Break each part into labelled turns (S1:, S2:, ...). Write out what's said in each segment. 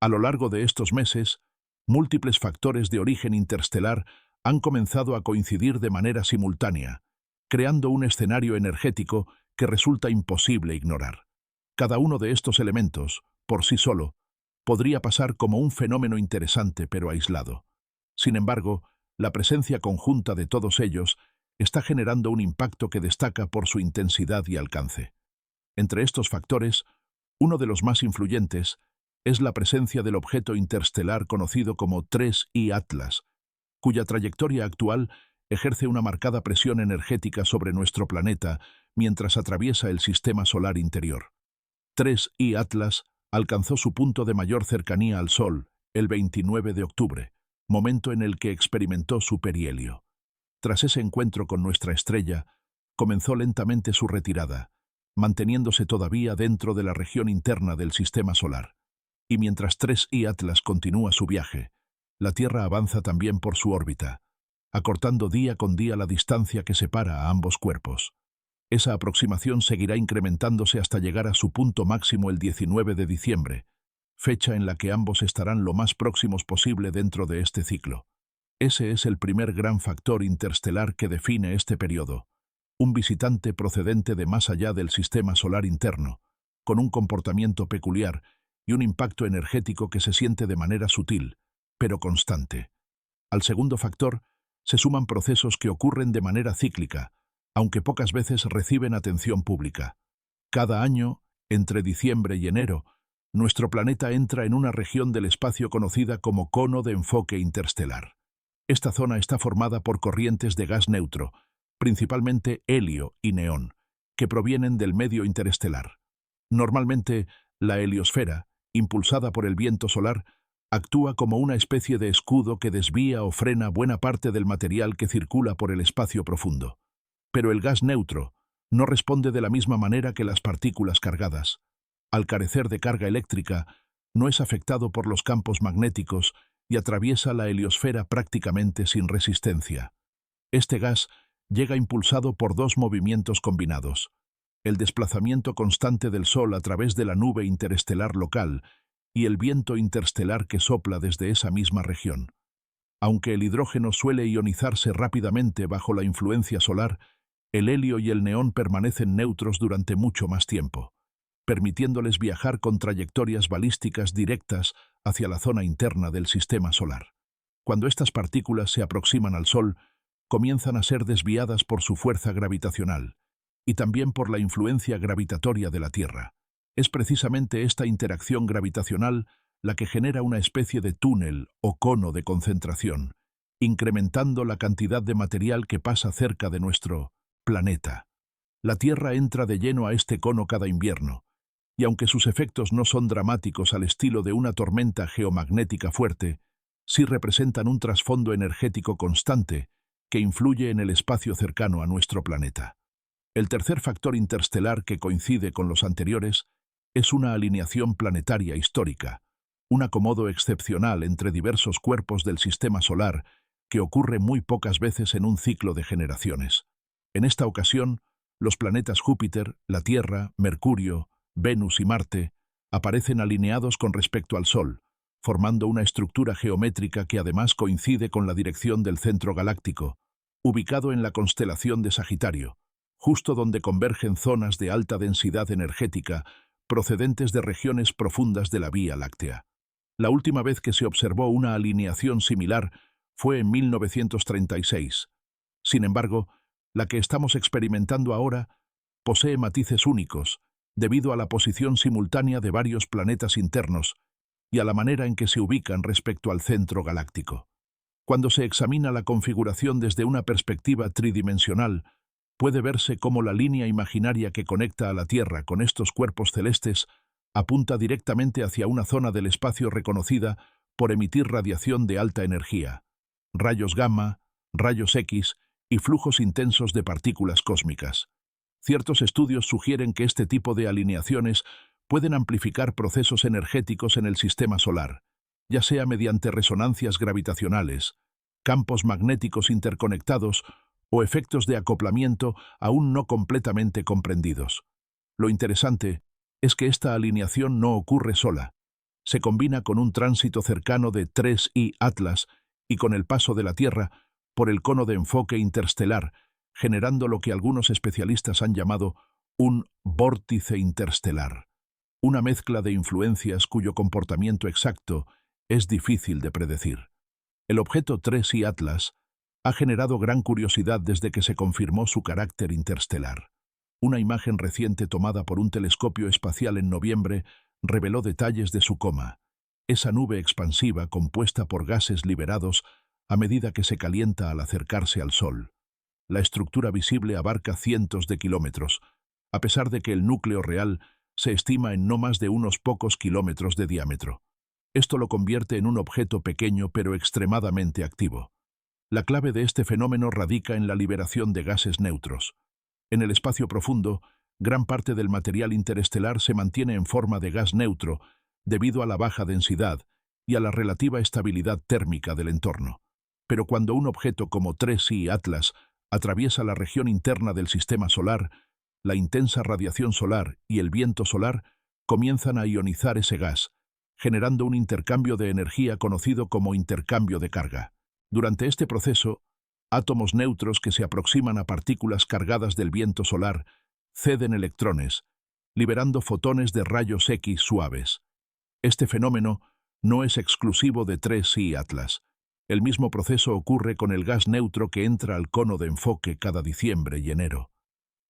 S1: A lo largo de estos meses, múltiples factores de origen interestelar han comenzado a coincidir de manera simultánea, creando un escenario energético que resulta imposible ignorar. Cada uno de estos elementos, por sí solo, podría pasar como un fenómeno interesante pero aislado. Sin embargo, la presencia conjunta de todos ellos está generando un impacto que destaca por su intensidad y alcance. Entre estos factores, uno de los más influyentes es la presencia del objeto interestelar conocido como 3I Atlas, cuya trayectoria actual ejerce una marcada presión energética sobre nuestro planeta mientras atraviesa el sistema solar interior. 3I Atlas alcanzó su punto de mayor cercanía al Sol el 29 de octubre, momento en el que experimentó su perihelio. Tras ese encuentro con nuestra estrella, comenzó lentamente su retirada, manteniéndose todavía dentro de la región interna del sistema solar. Y mientras 3I Atlas continúa su viaje, la Tierra avanza también por su órbita, acortando día con día la distancia que separa a ambos cuerpos. Esa aproximación seguirá incrementándose hasta llegar a su punto máximo el 19 de diciembre, fecha en la que ambos estarán lo más próximos posible dentro de este ciclo. Ese es el primer gran factor interestelar que define este periodo, un visitante procedente de más allá del sistema solar interno, con un comportamiento peculiar y un impacto energético que se siente de manera sutil, pero constante. Al segundo factor se suman procesos que ocurren de manera cíclica, aunque pocas veces reciben atención pública. Cada año, entre diciembre y enero, nuestro planeta entra en una región del espacio conocida como cono de enfoque interestelar. Esta zona está formada por corrientes de gas neutro, principalmente helio y neón, que provienen del medio interestelar. Normalmente, la heliosfera, impulsada por el viento solar, actúa como una especie de escudo que desvía o frena buena parte del material que circula por el espacio profundo. Pero el gas neutro no responde de la misma manera que las partículas cargadas. Al carecer de carga eléctrica, no es afectado por los campos magnéticos y atraviesa la heliosfera prácticamente sin resistencia. Este gas llega impulsado por dos movimientos combinados: el desplazamiento constante del Sol a través de la nube interestelar local y el viento interestelar que sopla desde esa misma región. Aunque el hidrógeno suele ionizarse rápidamente bajo la influencia solar, el helio y el neón permanecen neutros durante mucho más tiempo, permitiéndoles viajar con trayectorias balísticas directas hacia la zona interna del sistema solar. Cuando estas partículas se aproximan al Sol, comienzan a ser desviadas por su fuerza gravitacional y también por la influencia gravitatoria de la Tierra. Es precisamente esta interacción gravitacional la que genera una especie de túnel o cono de concentración, incrementando la cantidad de material que pasa cerca de nuestro planeta. La Tierra entra de lleno a este cono cada invierno, y aunque sus efectos no son dramáticos al estilo de una tormenta geomagnética fuerte, sí representan un trasfondo energético constante que influye en el espacio cercano a nuestro planeta. El tercer factor interestelar que coincide con los anteriores es una alineación planetaria histórica, un acomodo excepcional entre diversos cuerpos del sistema solar que ocurre muy pocas veces en un ciclo de generaciones. En esta ocasión, los planetas Júpiter, la Tierra, Mercurio, Venus y Marte aparecen alineados con respecto al Sol, formando una estructura geométrica que además coincide con la dirección del centro galáctico, ubicado en la constelación de Sagitario, justo donde convergen zonas de alta densidad energética procedentes de regiones profundas de la Vía Láctea. La última vez que se observó una alineación similar fue en 1936. Sin embargo, la que estamos experimentando ahora posee matices únicos, debido a la posición simultánea de varios planetas internos y a la manera en que se ubican respecto al centro galáctico. Cuando se examina la configuración desde una perspectiva tridimensional, puede verse cómo la línea imaginaria que conecta a la Tierra con estos cuerpos celestes apunta directamente hacia una zona del espacio reconocida por emitir radiación de alta energía, rayos gamma, rayos X y flujos intensos de partículas cósmicas. Ciertos estudios sugieren que este tipo de alineaciones pueden amplificar procesos energéticos en el sistema solar, ya sea mediante resonancias gravitacionales, campos magnéticos interconectados o efectos de acoplamiento aún no completamente comprendidos. Lo interesante es que esta alineación no ocurre sola, Se combina con un tránsito cercano de 3I Atlas y con el paso de la Tierra por el cono de enfoque interestelar, generando lo que algunos especialistas han llamado un vórtice interestelar, una mezcla de influencias cuyo comportamiento exacto es difícil de predecir. El objeto 3I Atlas ha generado gran curiosidad desde que se confirmó su carácter interestelar. Una imagen reciente tomada por un telescopio espacial en noviembre reveló detalles de su coma, esa nube expansiva compuesta por gases liberados a medida que se calienta al acercarse al Sol. La estructura visible abarca cientos de kilómetros, a pesar de que el núcleo real se estima en no más de unos pocos kilómetros de diámetro. Esto lo convierte en un objeto pequeño pero extremadamente activo. La clave de este fenómeno radica en la liberación de gases neutros. En el espacio profundo, gran parte del material interestelar se mantiene en forma de gas neutro debido a la baja densidad y a la relativa estabilidad térmica del entorno. Pero cuando un objeto como 3I Atlas atraviesa la región interna del sistema solar, la intensa radiación solar y el viento solar comienzan a ionizar ese gas, generando un intercambio de energía conocido como intercambio de carga. Durante este proceso, átomos neutros que se aproximan a partículas cargadas del viento solar ceden electrones, liberando fotones de rayos X suaves. Este fenómeno no es exclusivo de 3I Atlas. El mismo proceso ocurre con el gas neutro que entra al cono de enfoque cada diciembre y enero.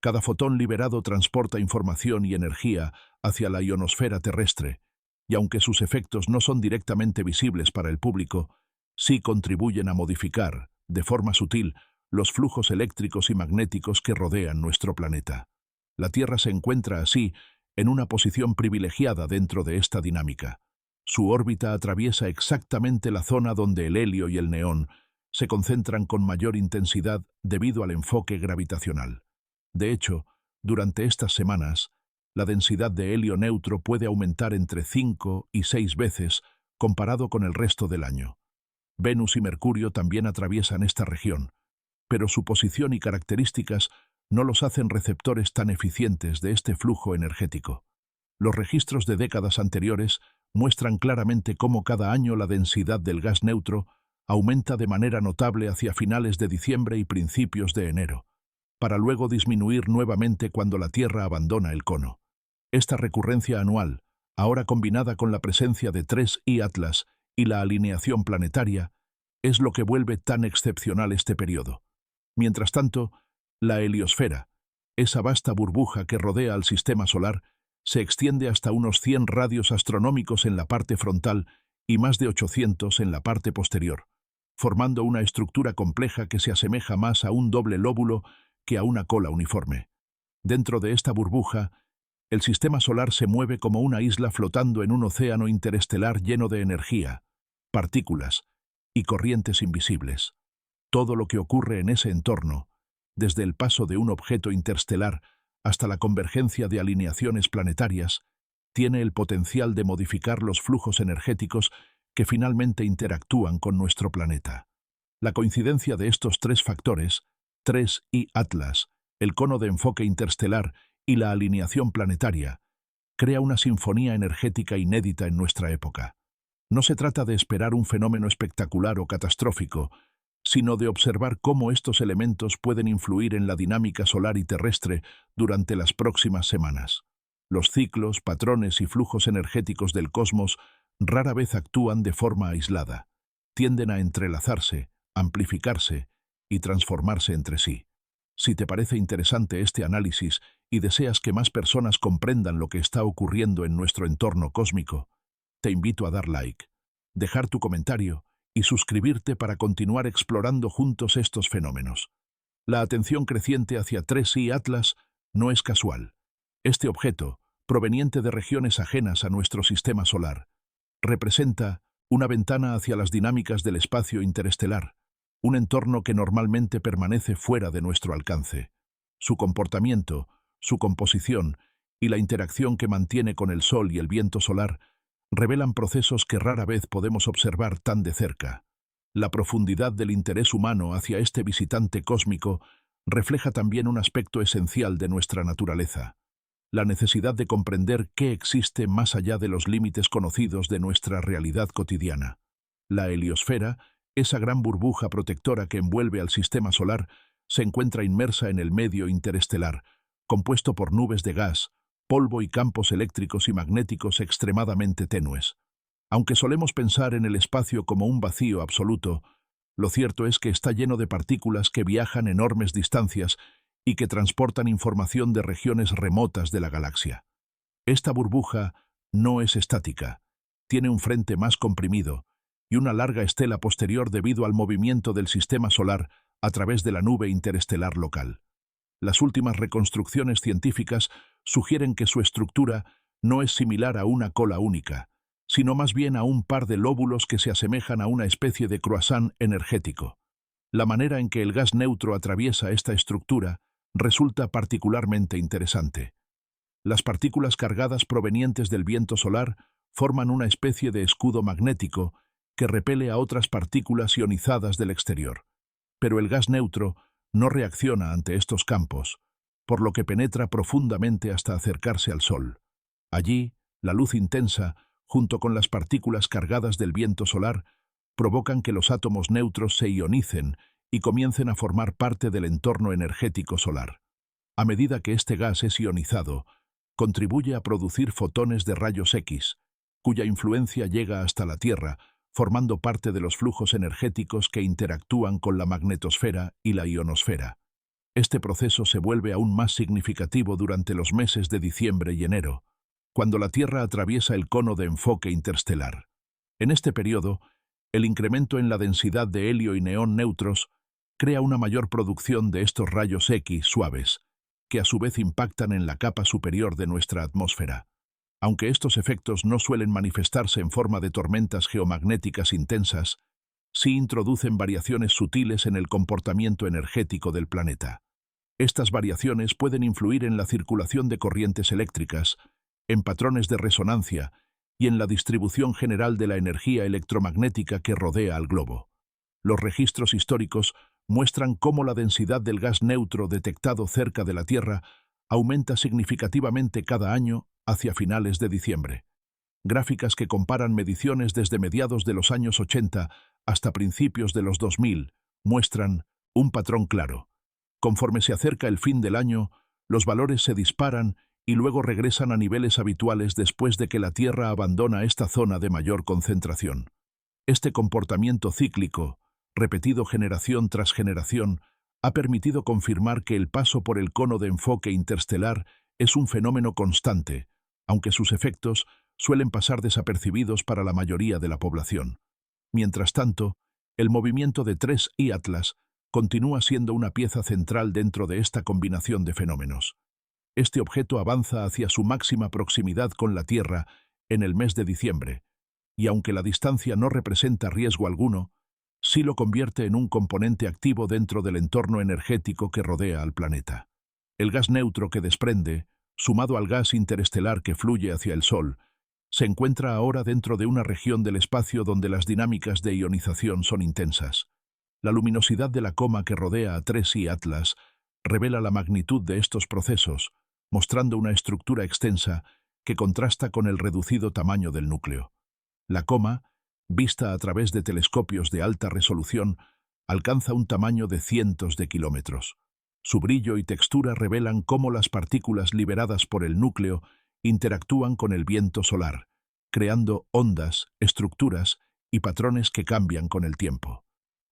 S1: Cada fotón liberado transporta información y energía hacia la ionosfera terrestre, y aunque sus efectos no son directamente visibles para el público, sí contribuyen a modificar, de forma sutil, los flujos eléctricos y magnéticos que rodean nuestro planeta. La Tierra se encuentra así en una posición privilegiada dentro de esta dinámica. Su órbita atraviesa exactamente la zona donde el helio y el neón se concentran con mayor intensidad debido al enfoque gravitacional. De hecho, durante estas semanas, la densidad de helio neutro puede aumentar entre 5 y 6 veces comparado con el resto del año. Venus y Mercurio también atraviesan esta región, pero su posición y características no los hacen receptores tan eficientes de este flujo energético. Los registros de décadas anteriores muestran claramente cómo cada año la densidad del gas neutro aumenta de manera notable hacia finales de diciembre y principios de enero, para luego disminuir nuevamente cuando la Tierra abandona el cono. Esta recurrencia anual, ahora combinada con la presencia de 3I Atlas y la alineación planetaria, es lo que vuelve tan excepcional este periodo. Mientras tanto, la heliosfera, esa vasta burbuja que rodea al sistema solar, se extiende hasta unos 100 radios astronómicos en la parte frontal y más de 800 en la parte posterior, formando una estructura compleja que se asemeja más a un doble lóbulo que a una cola uniforme. Dentro de esta burbuja, el sistema solar se mueve como una isla flotando en un océano interestelar lleno de energía, partículas y corrientes invisibles. Todo lo que ocurre en ese entorno, desde el paso de un objeto interestelar hasta la convergencia de alineaciones planetarias, tiene el potencial de modificar los flujos energéticos que finalmente interactúan con nuestro planeta. La coincidencia de estos tres factores, 3I Atlas, el cono de enfoque interestelar y la alineación planetaria, crea una sinfonía energética inédita en nuestra época. No se trata de esperar un fenómeno espectacular o catastrófico, sino de observar cómo estos elementos pueden influir en la dinámica solar y terrestre durante las próximas semanas. Los ciclos, patrones y flujos energéticos del cosmos rara vez actúan de forma aislada. Tienden a entrelazarse, amplificarse y transformarse entre sí. Si te parece interesante este análisis y deseas que más personas comprendan lo que está ocurriendo en nuestro entorno cósmico, te invito a dar like, dejar tu comentario y suscribirte para continuar explorando juntos estos fenómenos. La atención creciente hacia 3I Atlas no es casual. Este objeto, proveniente de regiones ajenas a nuestro sistema solar, representa una ventana hacia las dinámicas del espacio interestelar, un entorno que normalmente permanece fuera de nuestro alcance. Su comportamiento, su composición y la interacción que mantiene con el Sol y el viento solar revelan procesos que rara vez podemos observar tan de cerca. La profundidad del interés humano hacia este visitante cósmico refleja también un aspecto esencial de nuestra naturaleza: la necesidad de comprender qué existe más allá de los límites conocidos de nuestra realidad cotidiana. La heliosfera, esa gran burbuja protectora que envuelve al sistema solar, se encuentra inmersa en el medio interestelar, compuesto por nubes de gas, polvo y campos eléctricos y magnéticos extremadamente tenues. Aunque solemos pensar en el espacio como un vacío absoluto, lo cierto es que está lleno de partículas que viajan enormes distancias y que transportan información de regiones remotas de la galaxia. Esta burbuja no es estática, tiene un frente más comprimido y una larga estela posterior debido al movimiento del sistema solar a través de la nube interestelar local. Las últimas reconstrucciones científicas sugieren que su estructura no es similar a una cola única, sino más bien a un par de lóbulos que se asemejan a una especie de croissant energético. La manera en que el gas neutro atraviesa esta estructura resulta particularmente interesante. Las partículas cargadas provenientes del viento solar forman una especie de escudo magnético que repele a otras partículas ionizadas del exterior. Pero el gas neutro no reacciona ante estos campos, por lo que penetra profundamente hasta acercarse al Sol. Allí, la luz intensa, junto con las partículas cargadas del viento solar, provocan que los átomos neutros se ionicen y comiencen a formar parte del entorno energético solar. A medida que este gas es ionizado, contribuye a producir fotones de rayos X, cuya influencia llega hasta la Tierra, formando parte de los flujos energéticos que interactúan con la magnetosfera y la ionosfera. Este proceso se vuelve aún más significativo durante los meses de diciembre y enero, cuando la Tierra atraviesa el cono de enfoque interestelar. En este periodo, el incremento en la densidad de helio y neón neutros crea una mayor producción de estos rayos X suaves, que a su vez impactan en la capa superior de nuestra atmósfera. Aunque estos efectos no suelen manifestarse en forma de tormentas geomagnéticas intensas, sí introducen variaciones sutiles en el comportamiento energético del planeta. Estas variaciones pueden influir en la circulación de corrientes eléctricas, en patrones de resonancia y en la distribución general de la energía electromagnética que rodea al globo. Los registros históricos muestran cómo la densidad del gas neutro detectado cerca de la Tierra aumenta significativamente cada año hacia finales de diciembre. Gráficas que comparan mediciones desde mediados de los años 80 hasta principios de los 2000 muestran un patrón claro. Conforme se acerca el fin del año, los valores se disparan y luego regresan a niveles habituales después de que la Tierra abandona esta zona de mayor concentración. Este comportamiento cíclico, repetido generación tras generación, ha permitido confirmar que el paso por el cono de enfoque interestelar es un fenómeno constante, aunque sus efectos suelen pasar desapercibidos para la mayoría de la población. Mientras tanto, el movimiento de 3I Atlas continúa siendo una pieza central dentro de esta combinación de fenómenos. Este objeto avanza hacia su máxima proximidad con la Tierra en el mes de diciembre, y aunque la distancia no representa riesgo alguno, sí lo convierte en un componente activo dentro del entorno energético que rodea al planeta. El gas neutro que desprende, sumado al gas interestelar que fluye hacia el Sol, se encuentra ahora dentro de una región del espacio donde las dinámicas de ionización son intensas. La luminosidad de la coma que rodea a 3I Atlas revela la magnitud de estos procesos, mostrando una estructura extensa que contrasta con el reducido tamaño del núcleo. La coma, vista a través de telescopios de alta resolución, alcanza un tamaño de cientos de kilómetros. Su brillo y textura revelan cómo las partículas liberadas por el núcleo interactúan con el viento solar, creando ondas, estructuras y patrones que cambian con el tiempo.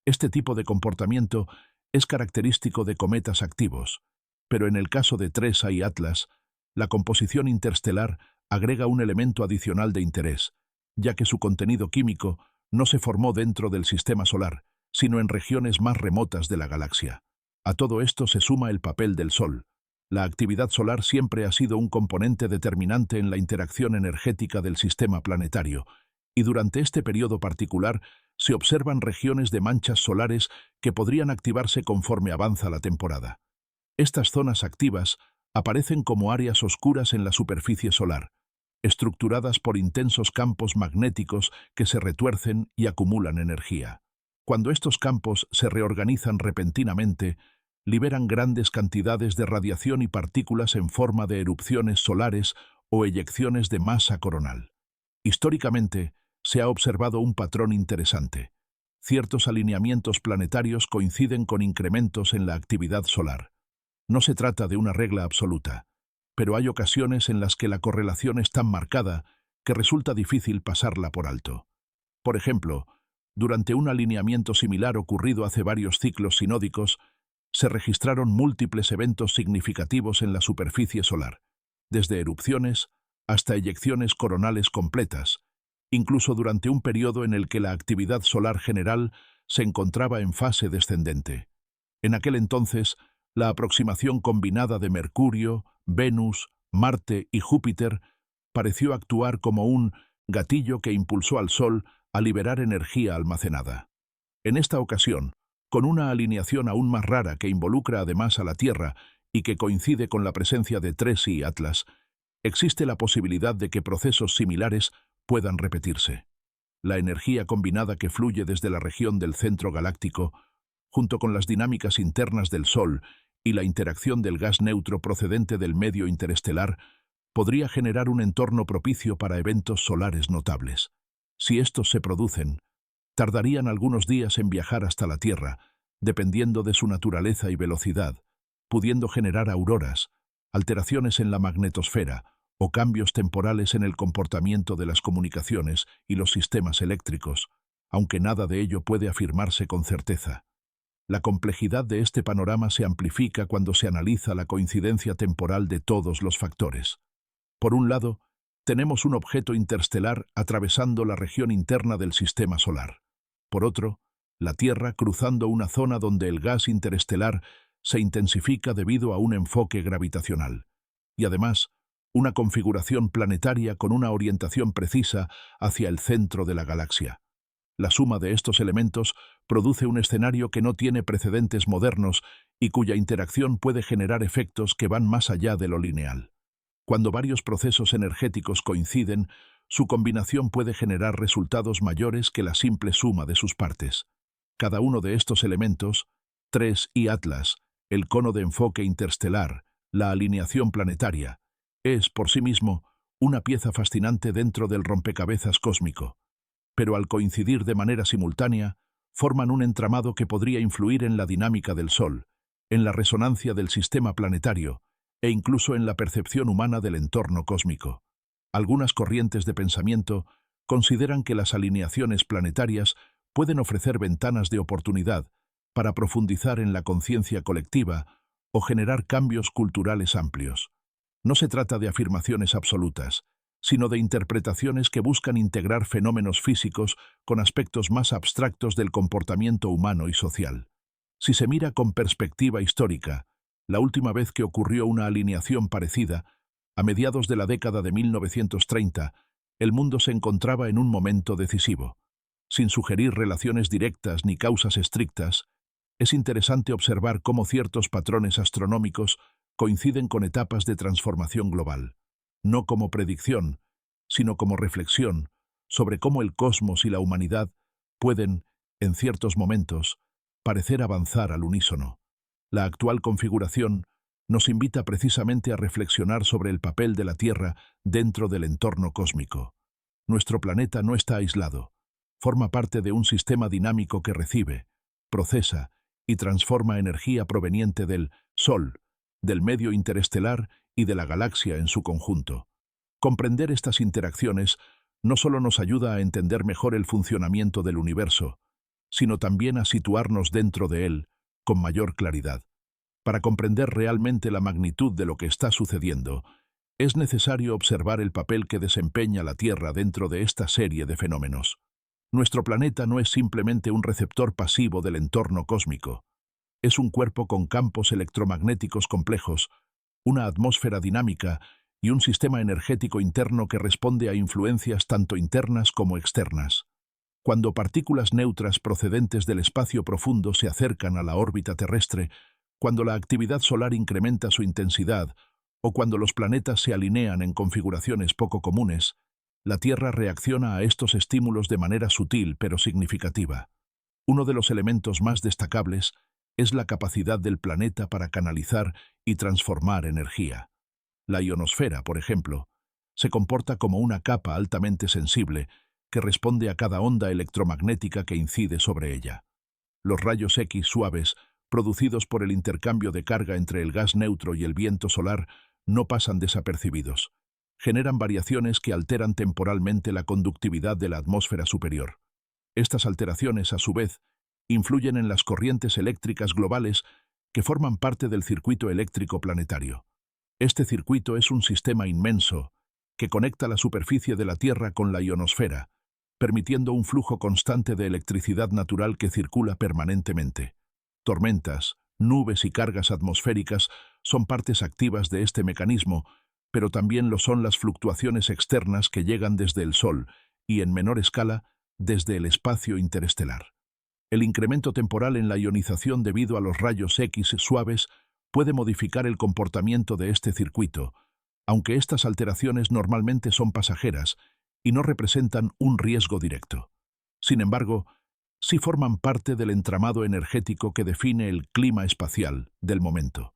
S1: Este tipo de comportamiento es característico de cometas activos, pero en el caso de 3I Atlas, la composición interestelar agrega un elemento adicional de interés, ya que su contenido químico no se formó dentro del sistema solar, sino en regiones más remotas de la galaxia. A todo esto se suma el papel del Sol. La actividad solar siempre ha sido un componente determinante en la interacción energética del sistema planetario, y durante este periodo particular se observan regiones de manchas solares que podrían activarse conforme avanza la temporada. Estas zonas activas aparecen como áreas oscuras en la superficie solar, estructuradas por intensos campos magnéticos que se retuercen y acumulan energía. Cuando estos campos se reorganizan repentinamente, liberan grandes cantidades de radiación y partículas en forma de erupciones solares o eyecciones de masa coronal. Históricamente, se ha observado un patrón interesante. Ciertos alineamientos planetarios coinciden con incrementos en la actividad solar. No se trata de una regla absoluta, pero hay ocasiones en las que la correlación es tan marcada que resulta difícil pasarla por alto. Por ejemplo, durante un alineamiento similar ocurrido hace varios ciclos sinódicos, se registraron múltiples eventos significativos en la superficie solar, desde erupciones hasta eyecciones coronales completas, incluso durante un periodo en el que la actividad solar general se encontraba en fase descendente. En aquel entonces, la aproximación combinada de Mercurio, Venus, Marte y Júpiter pareció actuar como un gatillo que impulsó al Sol a liberar energía almacenada. En esta ocasión, con una alineación aún más rara que involucra además a la Tierra y que coincide con la presencia de Tres y Atlas, existe la posibilidad de que procesos similares puedan repetirse. La energía combinada que fluye desde la región del centro galáctico, junto con las dinámicas internas del Sol y la interacción del gas neutro procedente del medio interestelar, podría generar un entorno propicio para eventos solares notables. Si estos se producen, tardarían algunos días en viajar hasta la Tierra, dependiendo de su naturaleza y velocidad, pudiendo generar auroras, alteraciones en la magnetosfera o cambios temporales en el comportamiento de las comunicaciones y los sistemas eléctricos, aunque nada de ello puede afirmarse con certeza. La complejidad de este panorama se amplifica cuando se analiza la coincidencia temporal de todos los factores. Por un lado, tenemos un objeto interestelar atravesando la región interna del sistema solar. Por otro, la Tierra cruzando una zona donde el gas interestelar se intensifica debido a un enfoque gravitacional. Y además, una configuración planetaria con una orientación precisa hacia el centro de la galaxia. La suma de estos elementos produce un escenario que no tiene precedentes modernos y cuya interacción puede generar efectos que van más allá de lo lineal. Cuando varios procesos energéticos coinciden, su combinación puede generar resultados mayores que la simple suma de sus partes. Cada uno de estos elementos, Tres y Atlas, el cono de enfoque interestelar, la alineación planetaria, es, por sí mismo, una pieza fascinante dentro del rompecabezas cósmico. Pero al coincidir de manera simultánea, forman un entramado que podría influir en la dinámica del Sol, en la resonancia del sistema planetario e incluso en la percepción humana del entorno cósmico. Algunas corrientes de pensamiento consideran que las alineaciones planetarias pueden ofrecer ventanas de oportunidad para profundizar en la conciencia colectiva o generar cambios culturales amplios. No se trata de afirmaciones absolutas, sino de interpretaciones que buscan integrar fenómenos físicos con aspectos más abstractos del comportamiento humano y social. Si se mira con perspectiva histórica, la última vez que ocurrió una alineación parecida, a mediados de la década de 1930, el mundo se encontraba en un momento decisivo. Sin sugerir relaciones directas ni causas estrictas, es interesante observar cómo ciertos patrones astronómicos coinciden con etapas de transformación global, no como predicción, sino como reflexión sobre cómo el cosmos y la humanidad pueden, en ciertos momentos, parecer avanzar al unísono. La actual configuración nos invita precisamente a reflexionar sobre el papel de la Tierra dentro del entorno cósmico. Nuestro planeta no está aislado, forma parte de un sistema dinámico que recibe, procesa y transforma energía proveniente del Sol, del medio interestelar y de la galaxia en su conjunto. Comprender estas interacciones no solo nos ayuda a entender mejor el funcionamiento del universo, sino también a situarnos dentro de él con mayor claridad. Para comprender realmente la magnitud de lo que está sucediendo, es necesario observar el papel que desempeña la Tierra dentro de esta serie de fenómenos. Nuestro planeta no es simplemente un receptor pasivo del entorno cósmico. Es un cuerpo con campos electromagnéticos complejos, una atmósfera dinámica y un sistema energético interno que responde a influencias tanto internas como externas. Cuando partículas neutras procedentes del espacio profundo se acercan a la órbita terrestre, cuando la actividad solar incrementa su intensidad o cuando los planetas se alinean en configuraciones poco comunes, la Tierra reacciona a estos estímulos de manera sutil pero significativa. Uno de los elementos más destacables es la capacidad del planeta para canalizar y transformar energía. La ionosfera, por ejemplo, se comporta como una capa altamente sensible que responde a cada onda electromagnética que incide sobre ella. Los rayos X suaves, producidos por el intercambio de carga entre el gas neutro y el viento solar, no pasan desapercibidos. Generan variaciones que alteran temporalmente la conductividad de la atmósfera superior. Estas alteraciones, a su vez, influyen en las corrientes eléctricas globales que forman parte del circuito eléctrico planetario. Este circuito es un sistema inmenso que conecta la superficie de la Tierra con la ionosfera, permitiendo un flujo constante de electricidad natural que circula permanentemente. Tormentas, nubes y cargas atmosféricas son partes activas de este mecanismo, pero también lo son las fluctuaciones externas que llegan desde el Sol y, en menor escala, desde el espacio interestelar. El incremento temporal en la ionización debido a los rayos X suaves puede modificar el comportamiento de este circuito, aunque estas alteraciones normalmente son pasajeras y no representan un riesgo directo. Sin embargo, sí forman parte del entramado energético que define el clima espacial del momento.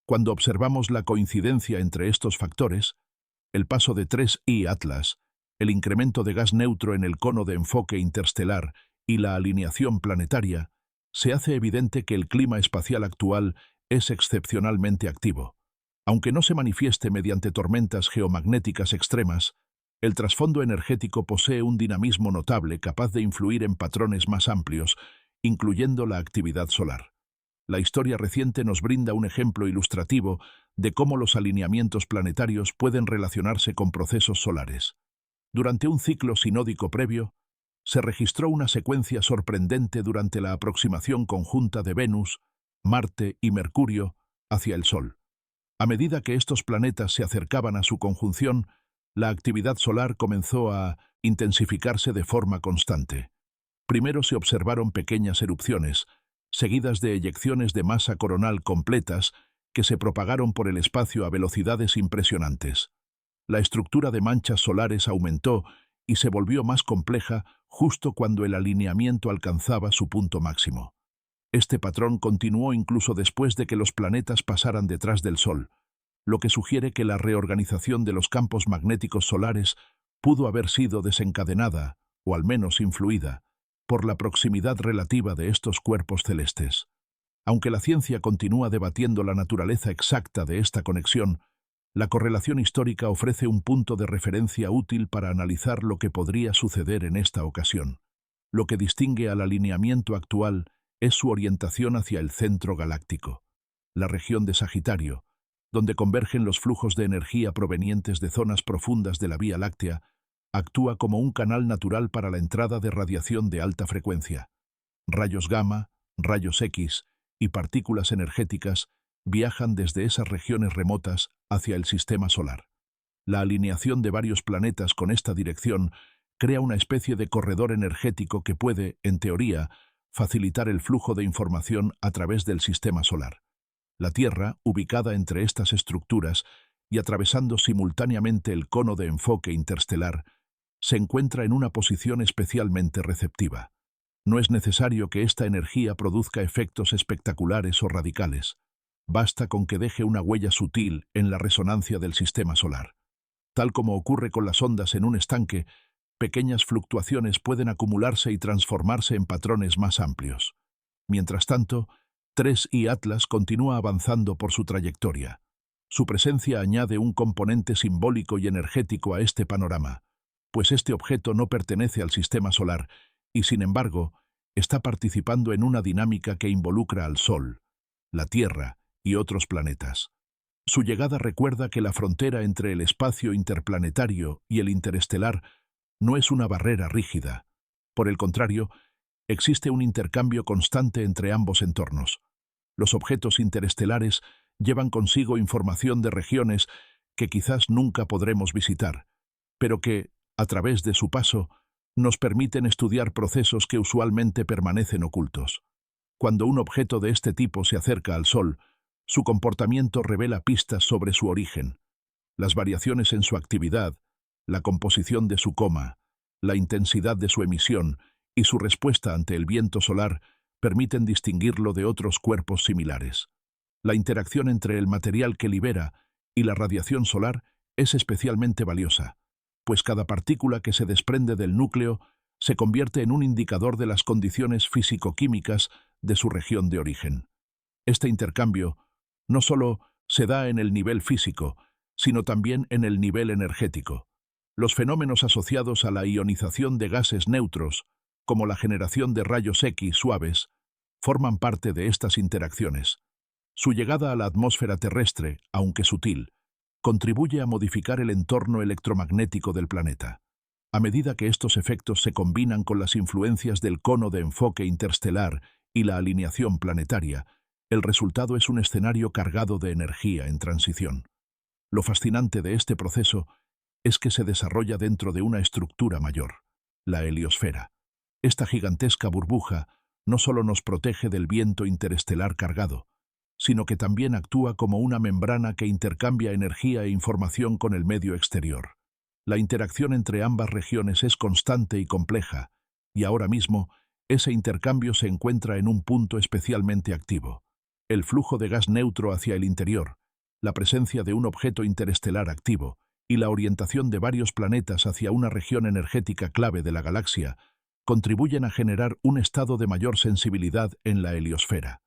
S1: Cuando observamos la coincidencia entre estos factores, el paso de 3I Atlas, el incremento de gas neutro en el cono de enfoque interestelar y la alineación planetaria, se hace evidente que el clima espacial actual es excepcionalmente activo. Aunque no se manifieste mediante tormentas geomagnéticas extremas, el trasfondo energético posee un dinamismo notable capaz de influir en patrones más amplios, incluyendo la actividad solar. La historia reciente nos brinda un ejemplo ilustrativo de cómo los alineamientos planetarios pueden relacionarse con procesos solares. Durante un ciclo sinódico previo, se registró una secuencia sorprendente durante la aproximación conjunta de Venus, Marte y Mercurio hacia el Sol. A medida que estos planetas se acercaban a su conjunción, la actividad solar comenzó a intensificarse de forma constante. Primero se observaron pequeñas erupciones, seguidas de eyecciones de masa coronal completas que se propagaron por el espacio a velocidades impresionantes. La estructura de manchas solares aumentó y se volvió más compleja justo cuando el alineamiento alcanzaba su punto máximo. Este patrón continuó incluso después de que los planetas pasaran detrás del Sol, lo que sugiere que la reorganización de los campos magnéticos solares pudo haber sido desencadenada, o al menos influida, por la proximidad relativa de estos cuerpos celestes. Aunque la ciencia continúa debatiendo la naturaleza exacta de esta conexión, la correlación histórica ofrece un punto de referencia útil para analizar lo que podría suceder en esta ocasión. Lo que distingue al alineamiento actual es su orientación hacia el centro galáctico, la región de Sagitario, donde convergen los flujos de energía provenientes de zonas profundas de la Vía Láctea, actúa como un canal natural para la entrada de radiación de alta frecuencia. Rayos gamma, rayos X y partículas energéticas viajan desde esas regiones remotas hacia el sistema solar. La alineación de varios planetas con esta dirección crea una especie de corredor energético que puede, en teoría, facilitar el flujo de información a través del sistema solar. La Tierra, ubicada entre estas estructuras y atravesando simultáneamente el cono de enfoque interestelar, se encuentra en una posición especialmente receptiva. No es necesario que esta energía produzca efectos espectaculares o radicales. Basta con que deje una huella sutil en la resonancia del sistema solar. Tal como ocurre con las ondas en un estanque, pequeñas fluctuaciones pueden acumularse y transformarse en patrones más amplios. Mientras tanto, 3I Atlas continúa avanzando por su trayectoria. Su presencia añade un componente simbólico y energético a este panorama, pues este objeto no pertenece al sistema solar y, sin embargo, está participando en una dinámica que involucra al Sol, la Tierra y otros planetas. Su llegada recuerda que la frontera entre el espacio interplanetario y el interestelar no es una barrera rígida. Por el contrario, existe un intercambio constante entre ambos entornos. Los objetos interestelares llevan consigo información de regiones que quizás nunca podremos visitar, pero que, a través de su paso, nos permiten estudiar procesos que usualmente permanecen ocultos. Cuando un objeto de este tipo se acerca al Sol, su comportamiento revela pistas sobre su origen. Las variaciones en su actividad, la composición de su coma, la intensidad de su emisión y su respuesta ante el viento solar permiten distinguirlo de otros cuerpos similares. La interacción entre el material que libera y la radiación solar es especialmente valiosa, pues cada partícula que se desprende del núcleo se convierte en un indicador de las condiciones físico-químicas de su región de origen. Este intercambio no solo se da en el nivel físico, sino también en el nivel energético. Los fenómenos asociados a la ionización de gases neutros, como la generación de rayos X suaves, forman parte de estas interacciones. Su llegada a la atmósfera terrestre, aunque sutil, contribuye a modificar el entorno electromagnético del planeta. A medida que estos efectos se combinan con las influencias del cono de enfoque interestelar y la alineación planetaria, el resultado es un escenario cargado de energía en transición. Lo fascinante de este proceso es que se desarrolla dentro de una estructura mayor, la heliosfera. Esta gigantesca burbuja no solo nos protege del viento interestelar cargado, sino que también actúa como una membrana que intercambia energía e información con el medio exterior. La interacción entre ambas regiones es constante y compleja, y ahora mismo ese intercambio se encuentra en un punto especialmente activo. El flujo de gas neutro hacia el interior, la presencia de un objeto interestelar activo y la orientación de varios planetas hacia una región energética clave de la galaxia contribuyen a generar un estado de mayor sensibilidad en la heliosfera.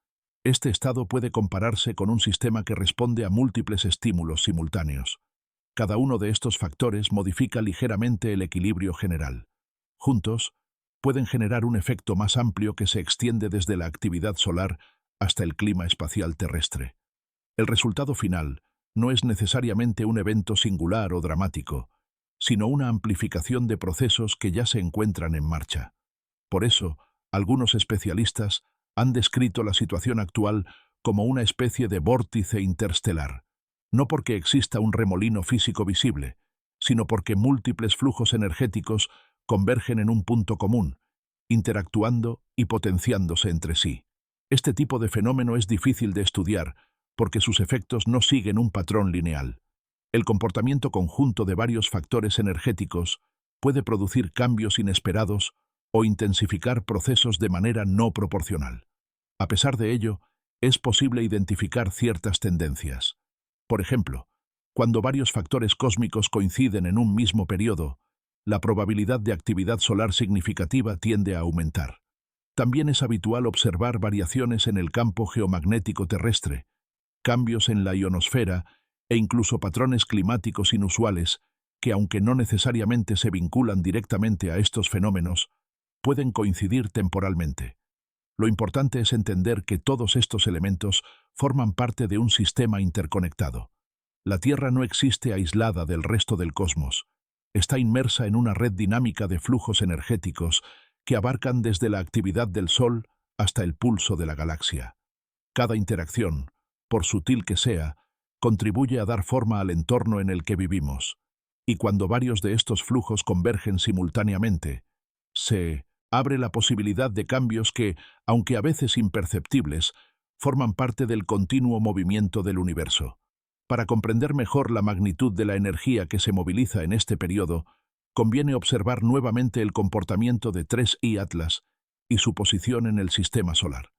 S1: Este estado puede compararse con un sistema que responde a múltiples estímulos simultáneos. Cada uno de estos factores modifica ligeramente el equilibrio general. Juntos, pueden generar un efecto más amplio que se extiende desde la actividad solar hasta el clima espacial terrestre. El resultado final no es necesariamente un evento singular o dramático, sino una amplificación de procesos que ya se encuentran en marcha. Por eso, algunos especialistas han descrito la situación actual como una especie de vórtice interestelar, no porque exista un remolino físico visible, sino porque múltiples flujos energéticos convergen en un punto común, interactuando y potenciándose entre sí. Este tipo de fenómeno es difícil de estudiar porque sus efectos no siguen un patrón lineal. El comportamiento conjunto de varios factores energéticos puede producir cambios inesperados o intensificar procesos de manera no proporcional. A pesar de ello, es posible identificar ciertas tendencias. Por ejemplo, cuando varios factores cósmicos coinciden en un mismo periodo, la probabilidad de actividad solar significativa tiende a aumentar. También es habitual observar variaciones en el campo geomagnético terrestre, cambios en la ionosfera e incluso patrones climáticos inusuales que, aunque no necesariamente se vinculan directamente a estos fenómenos, pueden coincidir temporalmente. Lo importante es entender que todos estos elementos forman parte de un sistema interconectado. La Tierra no existe aislada del resto del cosmos. Está inmersa en una red dinámica de flujos energéticos que abarcan desde la actividad del Sol hasta el pulso de la galaxia. Cada interacción, por sutil que sea, contribuye a dar forma al entorno en el que vivimos. Y cuando varios de estos flujos convergen simultáneamente, se abre la posibilidad de cambios que, aunque a veces imperceptibles, forman parte del continuo movimiento del universo. Para comprender mejor la magnitud de la energía que se moviliza en este periodo, conviene observar nuevamente el comportamiento de 3I Atlas y su posición en el sistema solar.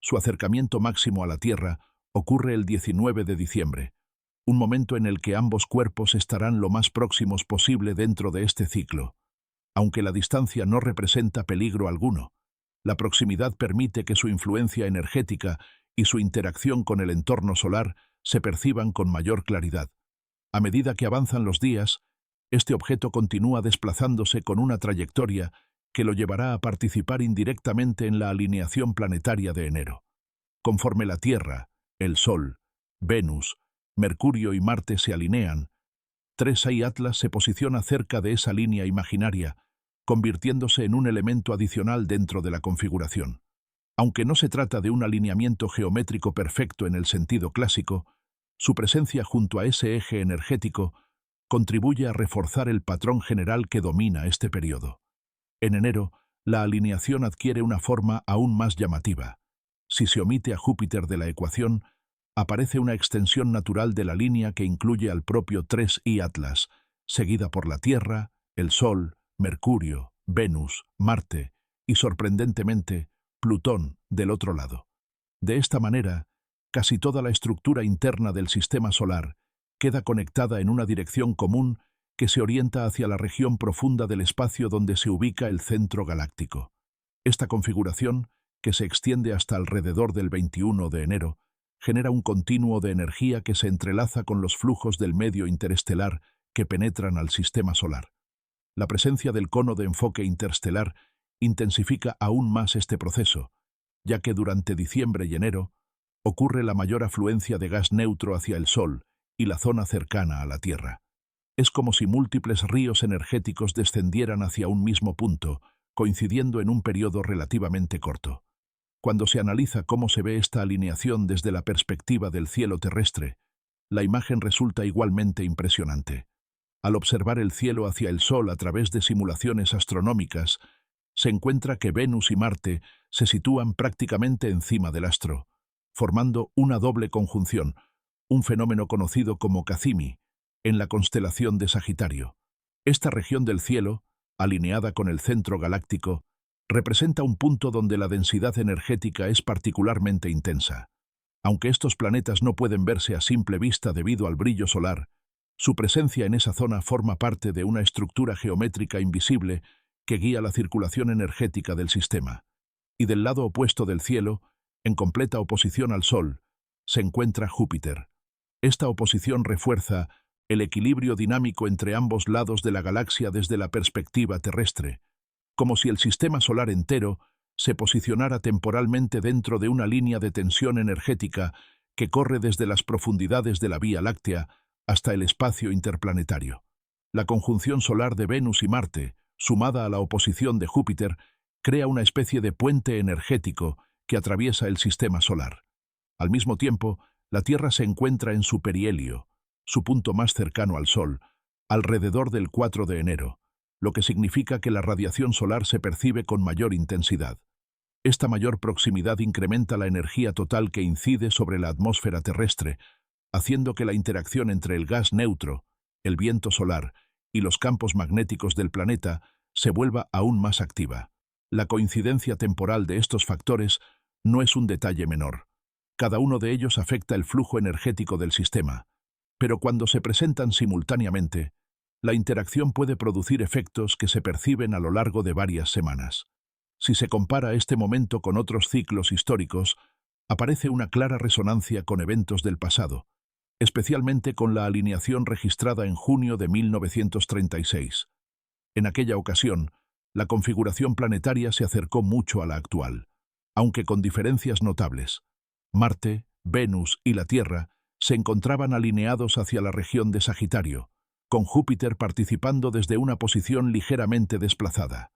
S1: Su acercamiento máximo a la Tierra ocurre el 19 de diciembre, un momento en el que ambos cuerpos estarán lo más próximos posible dentro de este ciclo. Aunque la distancia no representa peligro alguno, la proximidad permite que su influencia energética y su interacción con el entorno solar se perciban con mayor claridad. A medida que avanzan los días, este objeto continúa desplazándose con una trayectoria que lo llevará a participar indirectamente en la alineación planetaria de enero. Conforme la Tierra, el Sol, Venus, Mercurio y Marte se alinean, 3I Atlas se posiciona cerca de esa línea imaginaria, convirtiéndose en un elemento adicional dentro de la configuración. Aunque no se trata de un alineamiento geométrico perfecto en el sentido clásico, su presencia junto a ese eje energético contribuye a reforzar el patrón general que domina este periodo. En enero, la alineación adquiere una forma aún más llamativa. Si se omite a Júpiter de la ecuación, aparece una extensión natural de la línea que incluye al propio 3I Atlas, seguida por la Tierra, el Sol, Mercurio, Venus, Marte y, sorprendentemente, Plutón, del otro lado. De esta manera, casi toda la estructura interna del sistema solar queda conectada en una dirección común que se orienta hacia la región profunda del espacio donde se ubica el centro galáctico. Esta configuración, que se extiende hasta alrededor del 21 de enero, genera un continuo de energía que se entrelaza con los flujos del medio interestelar que penetran al sistema solar. La presencia del cono de enfoque interestelar intensifica aún más este proceso, ya que durante diciembre y enero ocurre la mayor afluencia de gas neutro hacia el Sol y la zona cercana a la Tierra. Es como si múltiples ríos energéticos descendieran hacia un mismo punto, coincidiendo en un periodo relativamente corto. Cuando se analiza cómo se ve esta alineación desde la perspectiva del cielo terrestre, la imagen resulta igualmente impresionante. Al observar el cielo hacia el Sol a través de simulaciones astronómicas, se encuentra que Venus y Marte se sitúan prácticamente encima del astro, formando una doble conjunción, un fenómeno conocido como Cassini, en la constelación de Sagitario. Esta región del cielo, alineada con el centro galáctico, representa un punto donde la densidad energética es particularmente intensa. Aunque estos planetas no pueden verse a simple vista debido al brillo solar, su presencia en esa zona forma parte de una estructura geométrica invisible que guía la circulación energética del sistema. Y del lado opuesto del cielo, en completa oposición al Sol, se encuentra Júpiter. Esta oposición refuerza el equilibrio dinámico entre ambos lados de la galaxia desde la perspectiva terrestre, como si el sistema solar entero se posicionara temporalmente dentro de una línea de tensión energética que corre desde las profundidades de la Vía Láctea hasta el espacio interplanetario. La conjunción solar de Venus y Marte, sumada a la oposición de Júpiter, crea una especie de puente energético que atraviesa el sistema solar. Al mismo tiempo, la Tierra se encuentra en su perihelio, su punto más cercano al Sol, alrededor del 4 de enero, lo que significa que la radiación solar se percibe con mayor intensidad. Esta mayor proximidad incrementa la energía total que incide sobre la atmósfera terrestre, haciendo que la interacción entre el gas neutro, el viento solar y los campos magnéticos del planeta se vuelva aún más activa. La coincidencia temporal de estos factores no es un detalle menor. Cada uno de ellos afecta el flujo energético del sistema, pero cuando se presentan simultáneamente, la interacción puede producir efectos que se perciben a lo largo de varias semanas. Si se compara este momento con otros ciclos históricos, aparece una clara resonancia con eventos del pasado, especialmente con la alineación registrada en junio de 1936. En aquella ocasión, la configuración planetaria se acercó mucho a la actual, aunque con diferencias notables. Marte, Venus y la Tierra se encontraban alineados hacia la región de Sagitario, con Júpiter participando desde una posición ligeramente desplazada.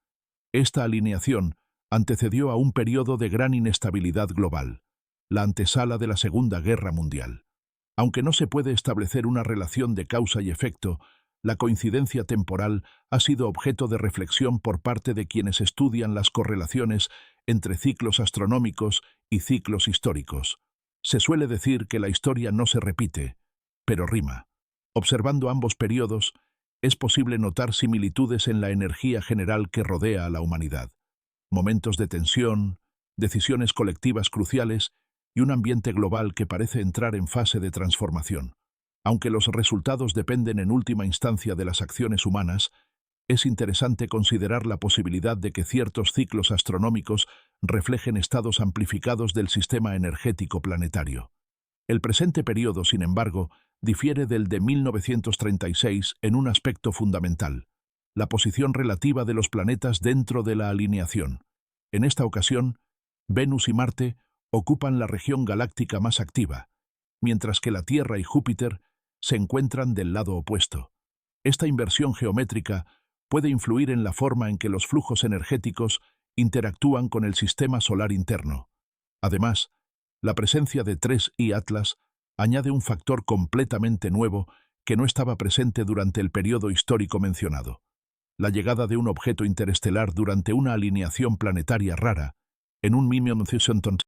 S1: Esta alineación antecedió a un periodo de gran inestabilidad global, la antesala de la Segunda Guerra Mundial. Aunque no se puede establecer una relación de causa y efecto, la coincidencia temporal ha sido objeto de reflexión por parte de quienes estudian las correlaciones entre ciclos astronómicos y ciclos históricos. Se suele decir que la historia no se repite, pero rima. Observando ambos periodos, es posible notar similitudes en la energía general que rodea a la humanidad. Momentos de tensión, decisiones colectivas cruciales y un ambiente global que parece entrar en fase de transformación. Aunque los resultados dependen en última instancia de las acciones humanas, es interesante considerar la posibilidad de que ciertos ciclos astronómicos reflejen estados amplificados del sistema energético planetario. El presente periodo, sin embargo, difiere del de 1936 en un aspecto fundamental: la posición relativa de los planetas dentro de la alineación. En esta ocasión, Venus y Marte ocupan la región galáctica más activa, mientras que la Tierra y Júpiter se encuentran del lado opuesto. Esta inversión geométrica puede influir en la forma en que los flujos energéticos interactúan con el sistema solar interno. Además, la presencia de 3i Atlas añade un factor completamente nuevo que no estaba presente durante el periodo histórico mencionado: la llegada de un objeto interestelar durante una alineación planetaria rara, en un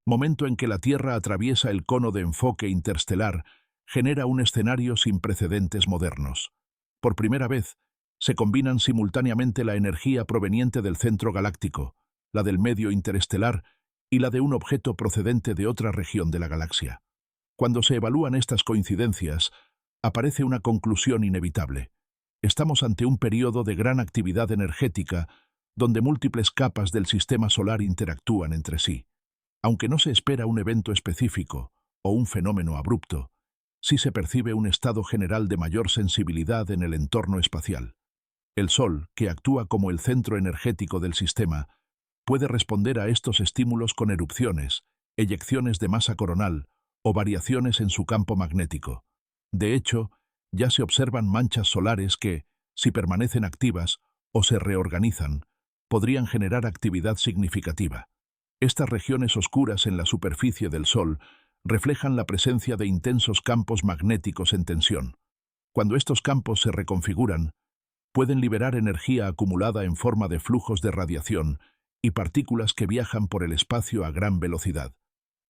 S1: momento en que la Tierra atraviesa el cono de enfoque interestelar, genera un escenario sin precedentes modernos. Por primera vez, se combinan simultáneamente la energía proveniente del centro galáctico, la del medio interestelar y la de un objeto procedente de otra región de la galaxia. Cuando se evalúan estas coincidencias, aparece una conclusión inevitable. Estamos ante un periodo de gran actividad energética donde múltiples capas del sistema solar interactúan entre sí. Aunque no se espera un evento específico o un fenómeno abrupto, sí se percibe un estado general de mayor sensibilidad en el entorno espacial. El Sol, que actúa como el centro energético del sistema, puede responder a estos estímulos con erupciones, eyecciones de masa coronal o variaciones en su campo magnético. De hecho, ya se observan manchas solares que, si permanecen activas o se reorganizan, podrían generar actividad significativa. Estas regiones oscuras en la superficie del Sol reflejan la presencia de intensos campos magnéticos en tensión. Cuando estos campos se reconfiguran, pueden liberar energía acumulada en forma de flujos de radiación y partículas que viajan por el espacio a gran velocidad.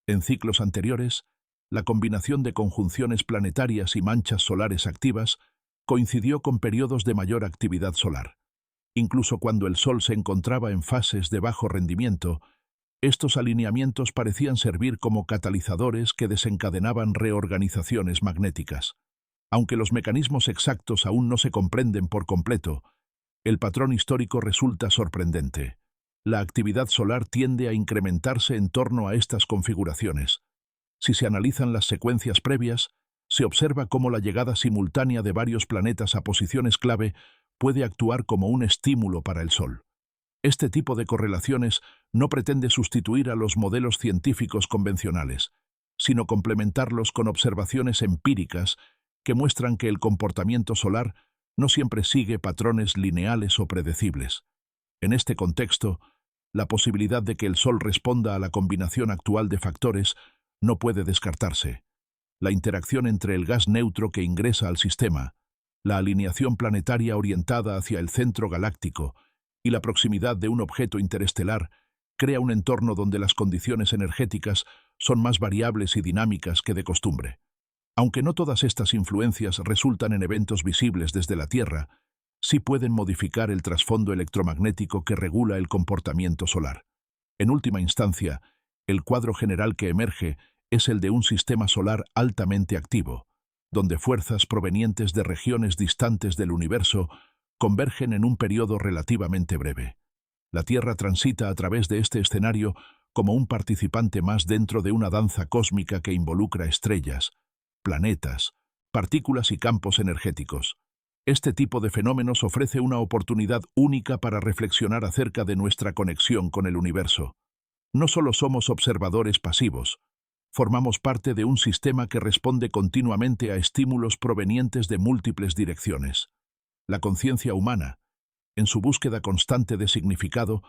S1: En ciclos anteriores, la combinación de conjunciones planetarias y manchas solares activas coincidió con periodos de mayor actividad solar. Incluso cuando el Sol se encontraba en fases de bajo rendimiento, estos alineamientos parecían servir como catalizadores que desencadenaban reorganizaciones magnéticas. Aunque los mecanismos exactos aún no se comprenden por completo, el patrón histórico resulta sorprendente. La actividad solar tiende a incrementarse en torno a estas configuraciones. Si se analizan las secuencias previas, se observa cómo la llegada simultánea de varios planetas a posiciones clave puede actuar como un estímulo para el Sol. Este tipo de correlaciones no pretende sustituir a los modelos científicos convencionales, sino complementarlos con observaciones empíricas que muestran que el comportamiento solar no siempre sigue patrones lineales o predecibles. En este contexto, la posibilidad de que el Sol responda a la combinación actual de factores no puede descartarse. La interacción entre el gas neutro que ingresa al sistema, la alineación planetaria orientada hacia el centro galáctico y la proximidad de un objeto interestelar crea un entorno donde las condiciones energéticas son más variables y dinámicas que de costumbre. Aunque no todas estas influencias resultan en eventos visibles desde la Tierra, sí pueden modificar el trasfondo electromagnético que regula el comportamiento solar. En última instancia, el cuadro general que emerge es el de un sistema solar altamente activo, donde fuerzas provenientes de regiones distantes del universo convergen en un periodo relativamente breve. La Tierra transita a través de este escenario como un participante más dentro de una danza cósmica que involucra estrellas, planetas, partículas y campos energéticos. Este tipo de fenómenos ofrece una oportunidad única para reflexionar acerca de nuestra conexión con el universo. No solo somos observadores pasivos, formamos parte de un sistema que responde continuamente a estímulos provenientes de múltiples direcciones. La conciencia humana, en su búsqueda constante de significado,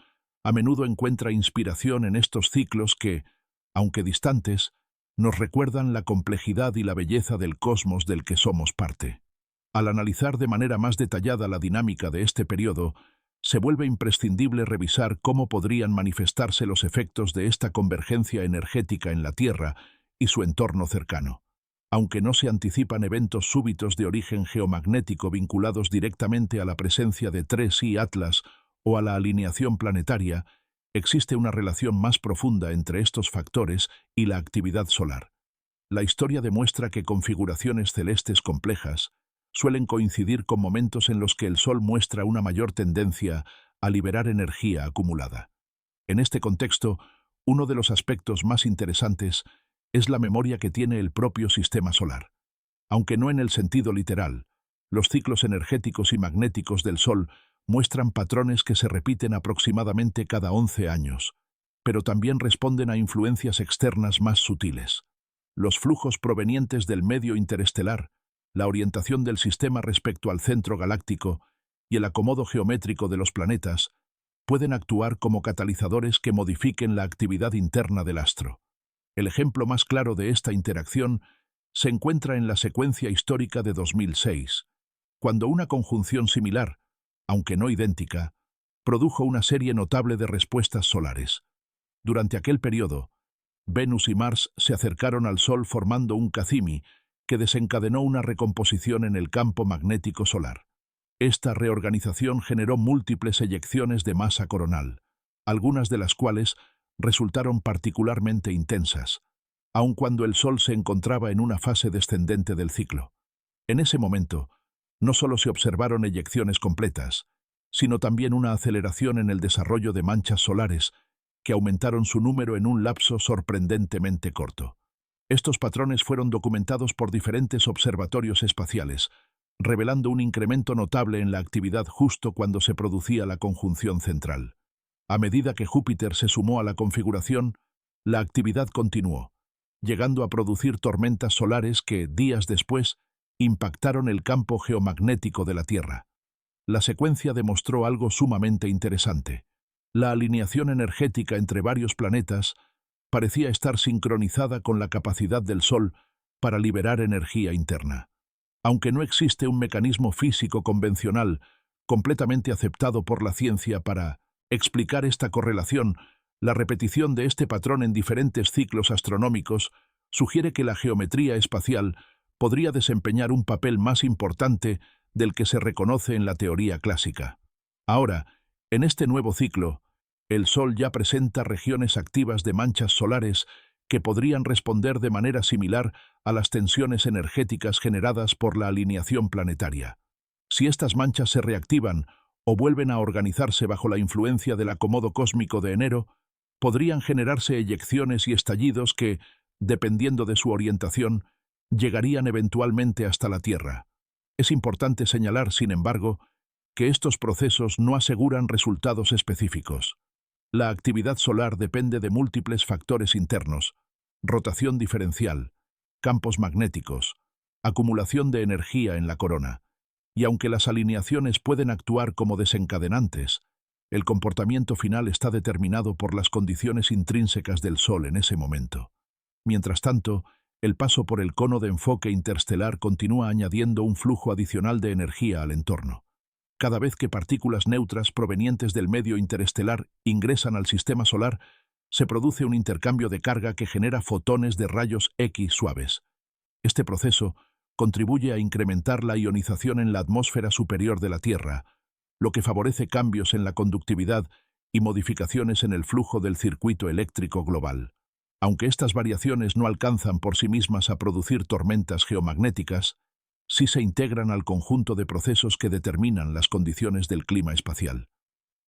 S1: a menudo encuentra inspiración en estos ciclos que, aunque distantes, nos recuerdan la complejidad y la belleza del cosmos del que somos parte. Al analizar de manera más detallada la dinámica de este periodo, se vuelve imprescindible revisar cómo podrían manifestarse los efectos de esta convergencia energética en la Tierra y su entorno cercano. Aunque no se anticipan eventos súbitos de origen geomagnético vinculados directamente a la presencia de 3I Atlas o a la alineación planetaria, existe una relación más profunda entre estos factores y la actividad solar. La historia demuestra que configuraciones celestes complejas suelen coincidir con momentos en los que el Sol muestra una mayor tendencia a liberar energía acumulada. En este contexto, uno de los aspectos más interesantes es la memoria que tiene el propio sistema solar. Aunque no en el sentido literal, los ciclos energéticos y magnéticos del Sol muestran patrones que se repiten aproximadamente cada 11 años, pero también responden a influencias externas más sutiles. Los flujos provenientes del medio interestelar, la orientación del sistema respecto al centro galáctico y el acomodo geométrico de los planetas pueden actuar como catalizadores que modifiquen la actividad interna del astro. El ejemplo más claro de esta interacción se encuentra en la secuencia histórica de 2006, cuando una conjunción similar, aunque no idéntica, produjo una serie notable de respuestas solares. Durante aquel periodo, Venus y Mars se acercaron al Sol formando un cazimi que desencadenó una recomposición en el campo magnético solar. Esta reorganización generó múltiples eyecciones de masa coronal, algunas de las cuales resultaron particularmente intensas, aun cuando el Sol se encontraba en una fase descendente del ciclo. En ese momento, no solo se observaron eyecciones completas, sino también una aceleración en el desarrollo de manchas solares que aumentaron su número en un lapso sorprendentemente corto. Estos patrones fueron documentados por diferentes observatorios espaciales, revelando un incremento notable en la actividad justo cuando se producía la conjunción central. A medida que Júpiter se sumó a la configuración, la actividad continuó, llegando a producir tormentas solares que, días después, impactaron el campo geomagnético de la Tierra. La secuencia demostró algo sumamente interesante. La alineación energética entre varios planetas parecía estar sincronizada con la capacidad del Sol para liberar energía interna. Aunque no existe un mecanismo físico convencional completamente aceptado por la ciencia para explicar esta correlación, la repetición de este patrón en diferentes ciclos astronómicos sugiere que la geometría espacial podría desempeñar un papel más importante del que se reconoce en la teoría clásica. Ahora, en este nuevo ciclo, el Sol ya presenta regiones activas de manchas solares que podrían responder de manera similar a las tensiones energéticas generadas por la alineación planetaria. Si estas manchas se reactivan o vuelven a organizarse bajo la influencia del acomodo cósmico de enero, podrían generarse eyecciones y estallidos que, dependiendo de su orientación, llegarían eventualmente hasta la Tierra. Es importante señalar, sin embargo, que estos procesos no aseguran resultados específicos. La actividad solar depende de múltiples factores internos: rotación diferencial, campos magnéticos, acumulación de energía en la corona. Y aunque las alineaciones pueden actuar como desencadenantes, el comportamiento final está determinado por las condiciones intrínsecas del Sol en ese momento. Mientras tanto, el paso por el cono de enfoque interestelar continúa añadiendo un flujo adicional de energía al entorno. Cada vez que partículas neutras provenientes del medio interestelar ingresan al sistema solar, se produce un intercambio de carga que genera fotones de rayos X suaves. Este proceso contribuye a incrementar la ionización en la atmósfera superior de la Tierra, lo que favorece cambios en la conductividad y modificaciones en el flujo del circuito eléctrico global. Aunque estas variaciones no alcanzan por sí mismas a producir tormentas geomagnéticas, sí se integran al conjunto de procesos que determinan las condiciones del clima espacial.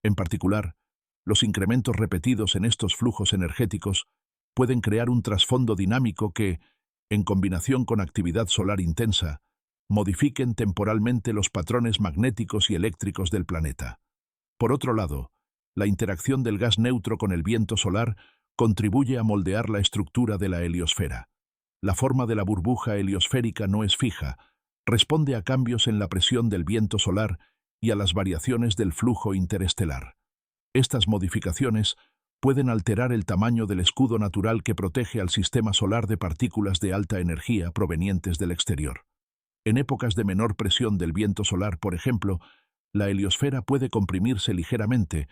S1: En particular, los incrementos repetidos en estos flujos energéticos pueden crear un trasfondo dinámico que, en combinación con actividad solar intensa, modifiquen temporalmente los patrones magnéticos y eléctricos del planeta. Por otro lado, la interacción del gas neutro con el viento solar contribuye a moldear la estructura de la heliosfera. La forma de la burbuja heliosférica no es fija, responde a cambios en la presión del viento solar y a las variaciones del flujo interestelar. Estas modificaciones pueden alterar el tamaño del escudo natural que protege al sistema solar de partículas de alta energía provenientes del exterior. En épocas de menor presión del viento solar, por ejemplo, la heliosfera puede comprimirse ligeramente,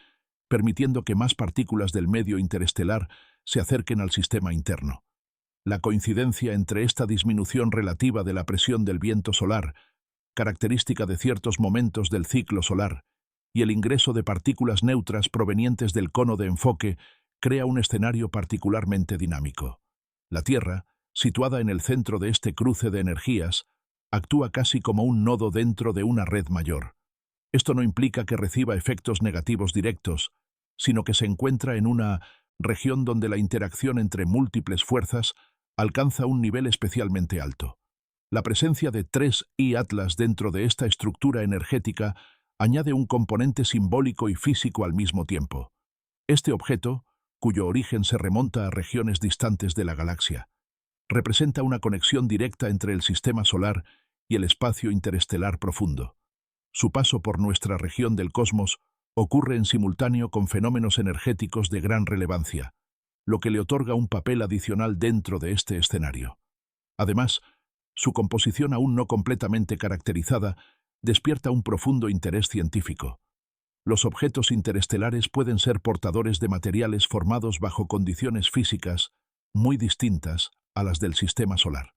S1: permitiendo que más partículas del medio interestelar se acerquen al sistema interno. La coincidencia entre esta disminución relativa de la presión del viento solar, característica de ciertos momentos del ciclo solar, y el ingreso de partículas neutras provenientes del cono de enfoque crea un escenario particularmente dinámico. La Tierra, situada en el centro de este cruce de energías, actúa casi como un nodo dentro de una red mayor. Esto no implica que reciba efectos negativos directos, sino que se encuentra en una región donde la interacción entre múltiples fuerzas alcanza un nivel especialmente alto. La presencia de 3I Atlas dentro de esta estructura energética añade un componente simbólico y físico al mismo tiempo. Este objeto, cuyo origen se remonta a regiones distantes de la galaxia, representa una conexión directa entre el sistema solar y el espacio interestelar profundo. Su paso por nuestra región del cosmos ocurre en simultáneo con fenómenos energéticos de gran relevancia, lo que le otorga un papel adicional dentro de este escenario. Además, su composición aún no completamente caracterizada despierta un profundo interés científico. Los objetos interestelares pueden ser portadores de materiales formados bajo condiciones físicas muy distintas a las del sistema solar.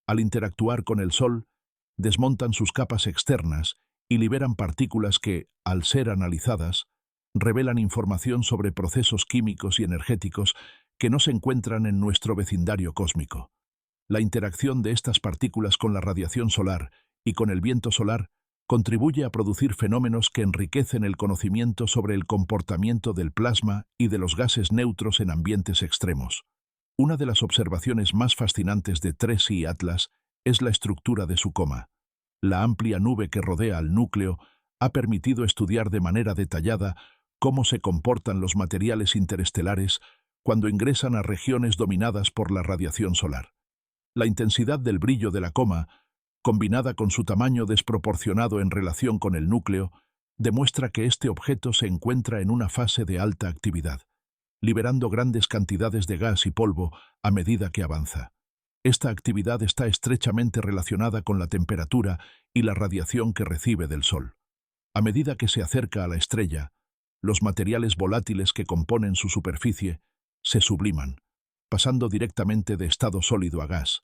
S1: Al interactuar con el Sol, desmontan sus capas externas y liberan partículas que, al ser analizadas, revelan información sobre procesos químicos y energéticos que no se encuentran en nuestro vecindario cósmico. La interacción de estas partículas con la radiación solar y con el viento solar contribuye a producir fenómenos que enriquecen el conocimiento sobre el comportamiento del plasma y de los gases neutros en ambientes extremos. Una de las observaciones más fascinantes de TRES y Atlas es la estructura de su coma. La amplia nube que rodea al núcleo ha permitido estudiar de manera detallada cómo se comportan los materiales interestelares cuando ingresan a regiones dominadas por la radiación solar. La intensidad del brillo de la coma, combinada con su tamaño desproporcionado en relación con el núcleo, demuestra que este objeto se encuentra en una fase de alta actividad, liberando grandes cantidades de gas y polvo a medida que avanza. Esta actividad está estrechamente relacionada con la temperatura y la radiación que recibe del Sol. A medida que se acerca a la estrella, los materiales volátiles que componen su superficie se subliman, pasando directamente de estado sólido a gas,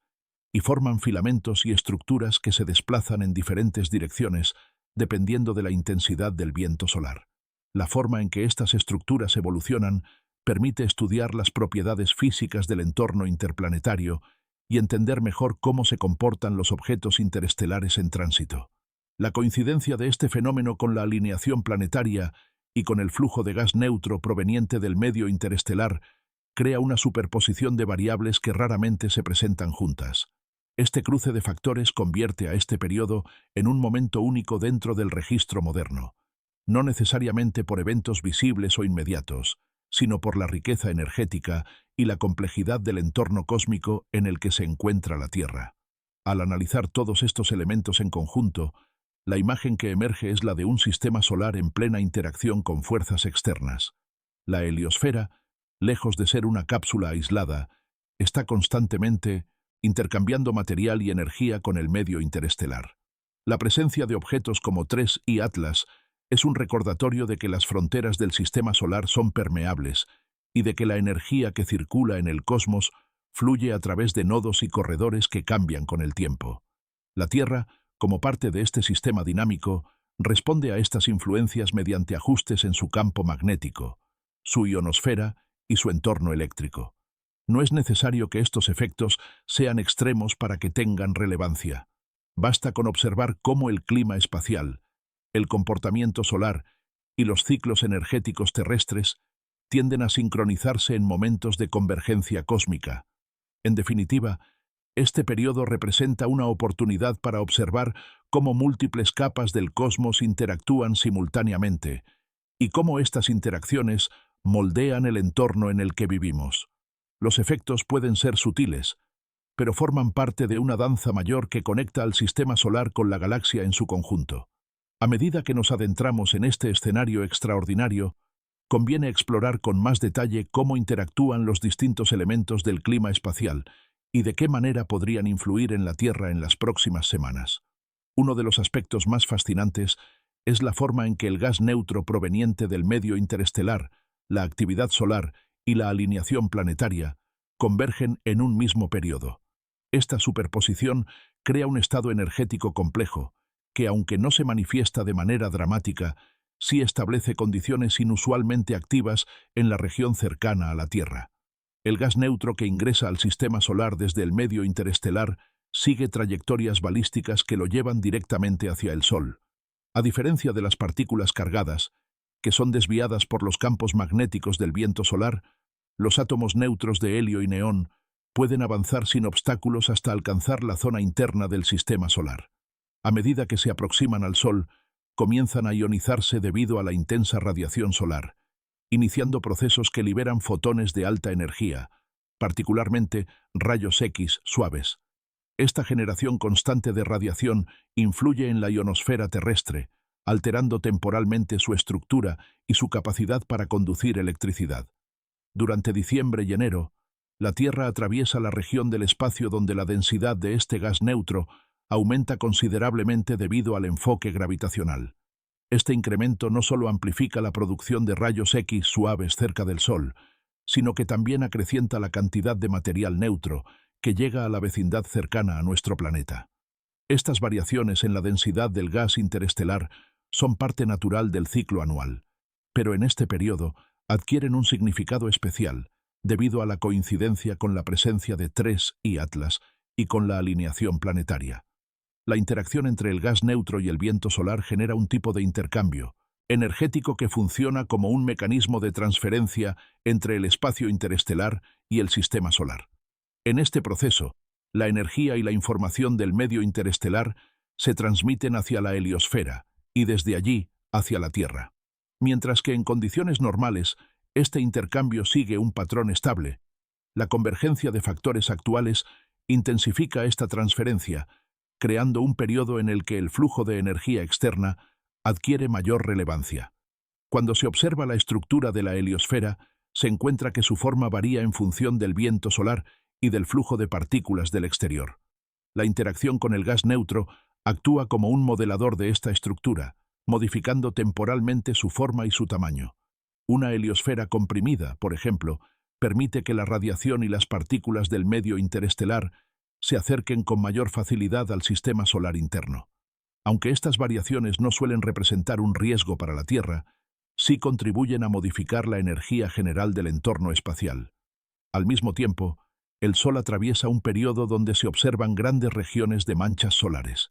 S1: y forman filamentos y estructuras que se desplazan en diferentes direcciones dependiendo de la intensidad del viento solar. La forma en que estas estructuras evolucionan permite estudiar las propiedades físicas del entorno interplanetario y entender mejor cómo se comportan los objetos interestelares en tránsito. La coincidencia de este fenómeno con la alineación planetaria y con el flujo de gas neutro proveniente del medio interestelar crea una superposición de variables que raramente se presentan juntas. Este cruce de factores convierte a este periodo en un momento único dentro del registro moderno, no necesariamente por eventos visibles o inmediatos, sino por la riqueza energética y la complejidad del entorno cósmico en el que se encuentra la Tierra. Al analizar todos estos elementos en conjunto, la imagen que emerge es la de un sistema solar en plena interacción con fuerzas externas. La heliosfera, lejos de ser una cápsula aislada, está constantemente intercambiando material y energía con el medio interestelar. La presencia de objetos como TRES y Atlas es un recordatorio de que las fronteras del sistema solar son permeables y de que la energía que circula en el cosmos fluye a través de nodos y corredores que cambian con el tiempo. La Tierra, como parte de este sistema dinámico, responde a estas influencias mediante ajustes en su campo magnético, su ionosfera y su entorno eléctrico. No es necesario que estos efectos sean extremos para que tengan relevancia. Basta con observar cómo el clima espacial, el comportamiento solar y los ciclos energéticos terrestres tienden a sincronizarse en momentos de convergencia cósmica. En definitiva, este periodo representa una oportunidad para observar cómo múltiples capas del cosmos interactúan simultáneamente y cómo estas interacciones moldean el entorno en el que vivimos. Los efectos pueden ser sutiles, pero forman parte de una danza mayor que conecta al sistema solar con la galaxia en su conjunto. A medida que nos adentramos en este escenario extraordinario, conviene explorar con más detalle cómo interactúan los distintos elementos del clima espacial y de qué manera podrían influir en la Tierra en las próximas semanas. Uno de los aspectos más fascinantes es la forma en que el gas neutro proveniente del medio interestelar, la actividad solar y la alineación planetaria convergen en un mismo periodo. Esta superposición crea un estado energético complejo que, aunque no se manifiesta de manera dramática, sí establece condiciones inusualmente activas en la región cercana a la Tierra. El gas neutro que ingresa al sistema solar desde el medio interestelar sigue trayectorias balísticas que lo llevan directamente hacia el Sol. A diferencia de las partículas cargadas, que son desviadas por los campos magnéticos del viento solar, los átomos neutros de helio y neón pueden avanzar sin obstáculos hasta alcanzar la zona interna del sistema solar. A medida que se aproximan al Sol, comienzan a ionizarse debido a la intensa radiación solar, iniciando procesos que liberan fotones de alta energía, particularmente rayos X suaves. Esta generación constante de radiación influye en la ionosfera terrestre, alterando temporalmente su estructura y su capacidad para conducir electricidad. Durante diciembre y enero, la Tierra atraviesa la región del espacio donde la densidad de este gas neutro aumenta considerablemente debido al enfoque gravitacional. Este incremento no solo amplifica la producción de rayos X suaves cerca del Sol, sino que también acrecienta la cantidad de material neutro que llega a la vecindad cercana a nuestro planeta. Estas variaciones en la densidad del gas interestelar son parte natural del ciclo anual, pero en este periodo adquieren un significado especial debido a la coincidencia con la presencia de 3 y Atlas y con la alineación planetaria. La interacción entre el gas neutro y el viento solar genera un tipo de intercambio energético que funciona como un mecanismo de transferencia entre el espacio interestelar y el sistema solar. En este proceso, la energía y la información del medio interestelar se transmiten hacia la heliosfera y desde allí hacia la Tierra. Mientras que en condiciones normales, este intercambio sigue un patrón estable. La convergencia de factores actuales intensifica esta transferencia, creando un periodo en el que el flujo de energía externa adquiere mayor relevancia. Cuando se observa la estructura de la heliosfera, se encuentra que su forma varía en función del viento solar y del flujo de partículas del exterior. La interacción con el gas neutro actúa como un modelador de esta estructura, modificando temporalmente su forma y su tamaño. Una heliosfera comprimida, por ejemplo, permite que la radiación y las partículas del medio interestelar se acerquen con mayor facilidad al sistema solar interno. Aunque estas variaciones no suelen representar un riesgo para la Tierra, sí contribuyen a modificar la energía general del entorno espacial. Al mismo tiempo, el Sol atraviesa un periodo donde se observan grandes regiones de manchas solares.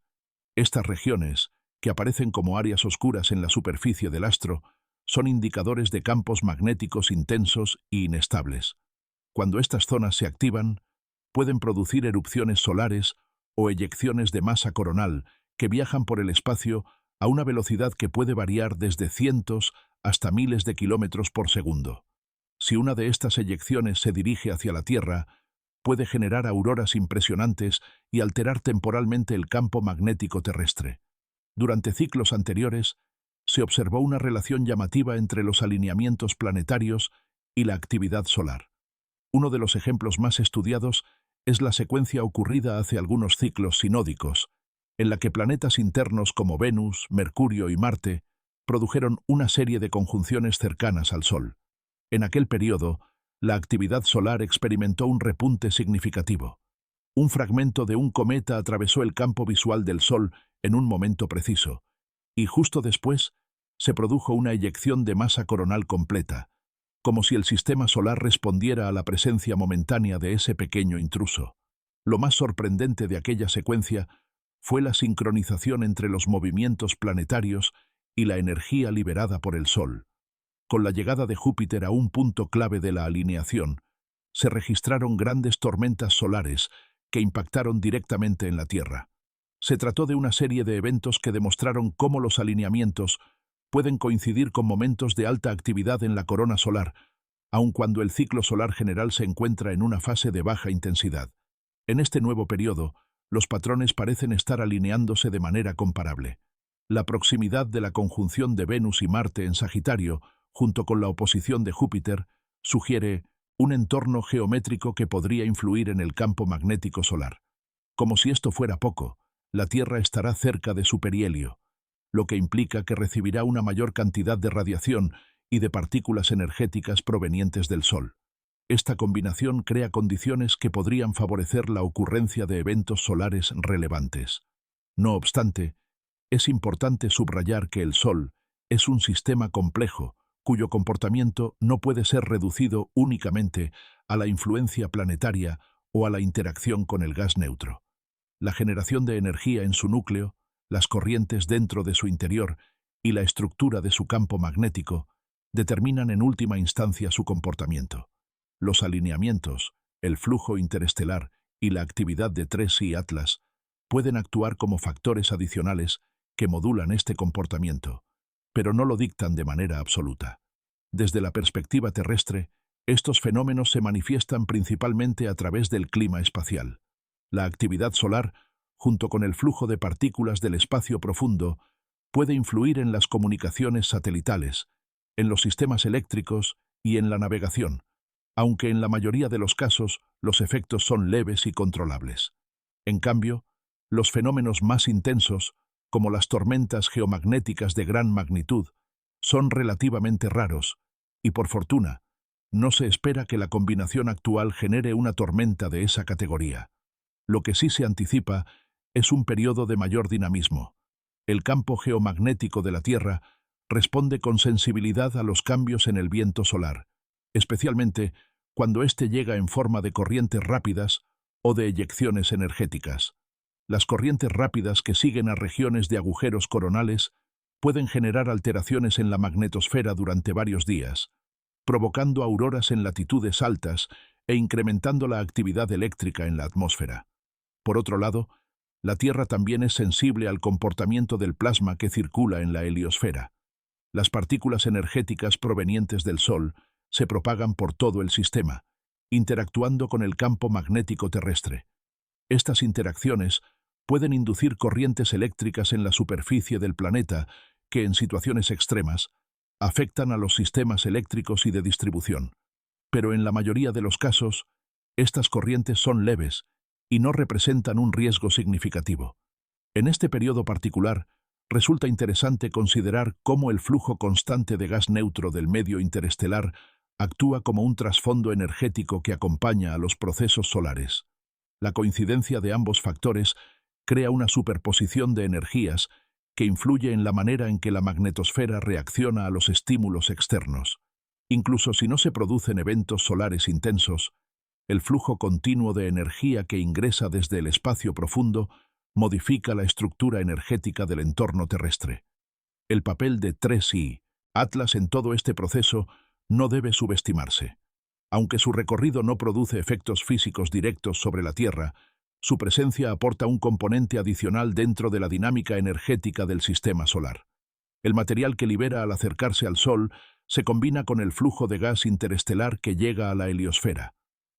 S1: Estas regiones, que aparecen como áreas oscuras en la superficie del astro, son indicadores de campos magnéticos intensos e inestables. Cuando estas zonas se activan, pueden producir erupciones solares o eyecciones de masa coronal que viajan por el espacio a una velocidad que puede variar desde cientos hasta miles de kilómetros por segundo. Si una de estas eyecciones se dirige hacia la Tierra, puede generar auroras impresionantes y alterar temporalmente el campo magnético terrestre. Durante ciclos anteriores, se observó una relación llamativa entre los alineamientos planetarios y la actividad solar. Uno de los ejemplos más estudiados es la secuencia ocurrida hace algunos ciclos sinódicos, en la que planetas internos como Venus, Mercurio y Marte produjeron una serie de conjunciones cercanas al Sol. En aquel periodo, la actividad solar experimentó un repunte significativo. Un fragmento de un cometa atravesó el campo visual del Sol en un momento preciso, y justo después se produjo una eyección de masa coronal completa, como si el sistema solar respondiera a la presencia momentánea de ese pequeño intruso. Lo más sorprendente de aquella secuencia fue la sincronización entre los movimientos planetarios y la energía liberada por el Sol. Con la llegada de Júpiter a un punto clave de la alineación, se registraron grandes tormentas solares que impactaron directamente en la Tierra. Se trató de una serie de eventos que demostraron cómo los alineamientos pueden coincidir con momentos de alta actividad en la corona solar, aun cuando el ciclo solar general se encuentra en una fase de baja intensidad. En este nuevo periodo, los patrones parecen estar alineándose de manera comparable. La proximidad de la conjunción de Venus y Marte en Sagitario, junto con la oposición de Júpiter, sugiere un entorno geométrico que podría influir en el campo magnético solar. Como si esto fuera poco, la Tierra estará cerca de su perihelio, lo que implica que recibirá una mayor cantidad de radiación y de partículas energéticas provenientes del Sol. Esta combinación crea condiciones que podrían favorecer la ocurrencia de eventos solares relevantes. No obstante, es importante subrayar que el Sol es un sistema complejo, cuyo comportamiento no puede ser reducido únicamente a la influencia planetaria o a la interacción con el gas neutro. La generación de energía en su núcleo, las corrientes dentro de su interior y la estructura de su campo magnético determinan en última instancia su comportamiento. Los alineamientos, el flujo interestelar y la actividad de 3 y Atlas pueden actuar como factores adicionales que modulan este comportamiento, pero no lo dictan de manera absoluta. Desde la perspectiva terrestre, estos fenómenos se manifiestan principalmente a través del clima espacial. La actividad solar, junto con el flujo de partículas del espacio profundo, puede influir en las comunicaciones satelitales, en los sistemas eléctricos y en la navegación, aunque en la mayoría de los casos los efectos son leves y controlables. En cambio, los fenómenos más intensos, como las tormentas geomagnéticas de gran magnitud, son relativamente raros, y por fortuna, no se espera que la combinación actual genere una tormenta de esa categoría. Lo que sí se anticipa es un periodo de mayor dinamismo. El campo geomagnético de la Tierra responde con sensibilidad a los cambios en el viento solar, especialmente cuando éste llega en forma de corrientes rápidas o de eyecciones energéticas. Las corrientes rápidas que siguen a regiones de agujeros coronales pueden generar alteraciones en la magnetosfera durante varios días, provocando auroras en latitudes altas e incrementando la actividad eléctrica en la atmósfera. Por otro lado, la Tierra también es sensible al comportamiento del plasma que circula en la heliosfera. Las partículas energéticas provenientes del Sol se propagan por todo el sistema, interactuando con el campo magnético terrestre. Estas interacciones pueden inducir corrientes eléctricas en la superficie del planeta que, en situaciones extremas, afectan a los sistemas eléctricos y de distribución. Pero en la mayoría de los casos, estas corrientes son leves y no representan un riesgo significativo. En este periodo particular, resulta interesante considerar cómo el flujo constante de gas neutro del medio interestelar actúa como un trasfondo energético que acompaña a los procesos solares. La coincidencia de ambos factores crea una superposición de energías que influye en la manera en que la magnetosfera reacciona a los estímulos externos. Incluso si no se producen eventos solares intensos, el flujo continuo de energía que ingresa desde el espacio profundo modifica la estructura energética del entorno terrestre. El papel de 3i, Atlas en todo este proceso, no debe subestimarse. Aunque su recorrido no produce efectos físicos directos sobre la Tierra, su presencia aporta un componente adicional dentro de la dinámica energética del sistema solar. El material que libera al acercarse al Sol se combina con el flujo de gas interestelar que llega a la heliosfera.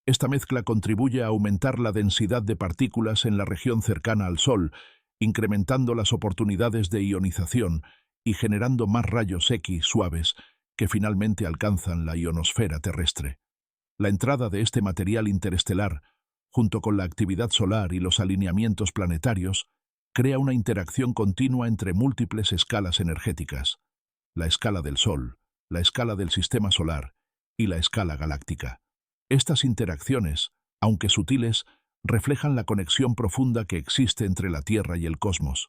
S1: Esta mezcla contribuye a aumentar la densidad de partículas en la región cercana al Sol, incrementando las oportunidades de ionización y generando más rayos X suaves que finalmente alcanzan la ionosfera terrestre. La entrada de este material interestelar, junto con la actividad solar y los alineamientos planetarios, crea una interacción continua entre múltiples escalas energéticas: la escala del Sol, la escala del sistema solar y la escala galáctica. Estas interacciones, aunque sutiles, reflejan la conexión profunda que existe entre la Tierra y el cosmos.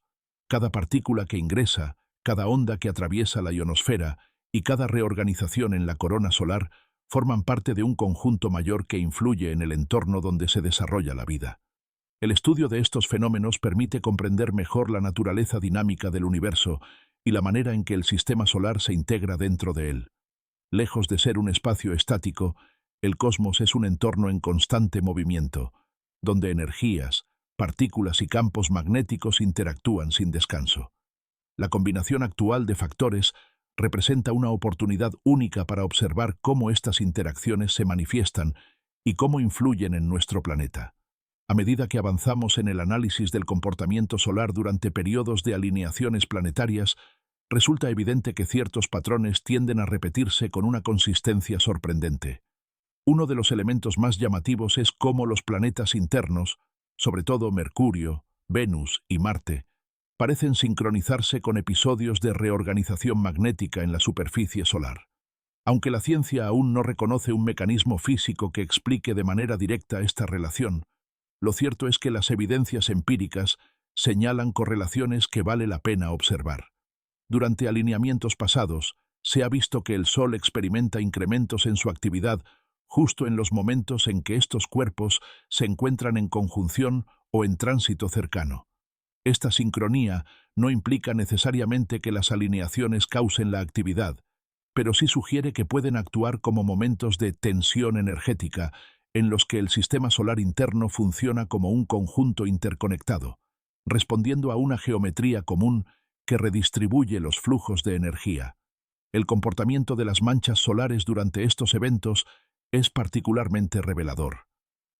S1: Cada partícula que ingresa, cada onda que atraviesa la ionosfera y cada reorganización en la corona solar forman parte de un conjunto mayor que influye en el entorno donde se desarrolla la vida. El estudio de estos fenómenos permite comprender mejor la naturaleza dinámica del universo y la manera en que el sistema solar se integra dentro de él. Lejos de ser un espacio estático, el cosmos es un entorno en constante movimiento, donde energías, partículas y campos magnéticos interactúan sin descanso. La combinación actual de factores representa una oportunidad única para observar cómo estas interacciones se manifiestan y cómo influyen en nuestro planeta. A medida que avanzamos en el análisis del comportamiento solar durante periodos de alineaciones planetarias, resulta evidente que ciertos patrones tienden a repetirse con una consistencia sorprendente. Uno de los elementos más llamativos es cómo los planetas internos, sobre todo Mercurio, Venus y Marte, parecen sincronizarse con episodios de reorganización magnética en la superficie solar. Aunque la ciencia aún no reconoce un mecanismo físico que explique de manera directa esta relación, lo cierto es que las evidencias empíricas señalan correlaciones que vale la pena observar. Durante alineamientos pasados, se ha visto que el Sol experimenta incrementos en su actividad justo en los momentos en que estos cuerpos se encuentran en conjunción o en tránsito cercano. Esta sincronía no implica necesariamente que las alineaciones causen la actividad, pero sí sugiere que pueden actuar como momentos de tensión energética en los que el sistema solar interno funciona como un conjunto interconectado, respondiendo a una geometría común que redistribuye los flujos de energía. El comportamiento de las manchas solares durante estos eventos es particularmente revelador.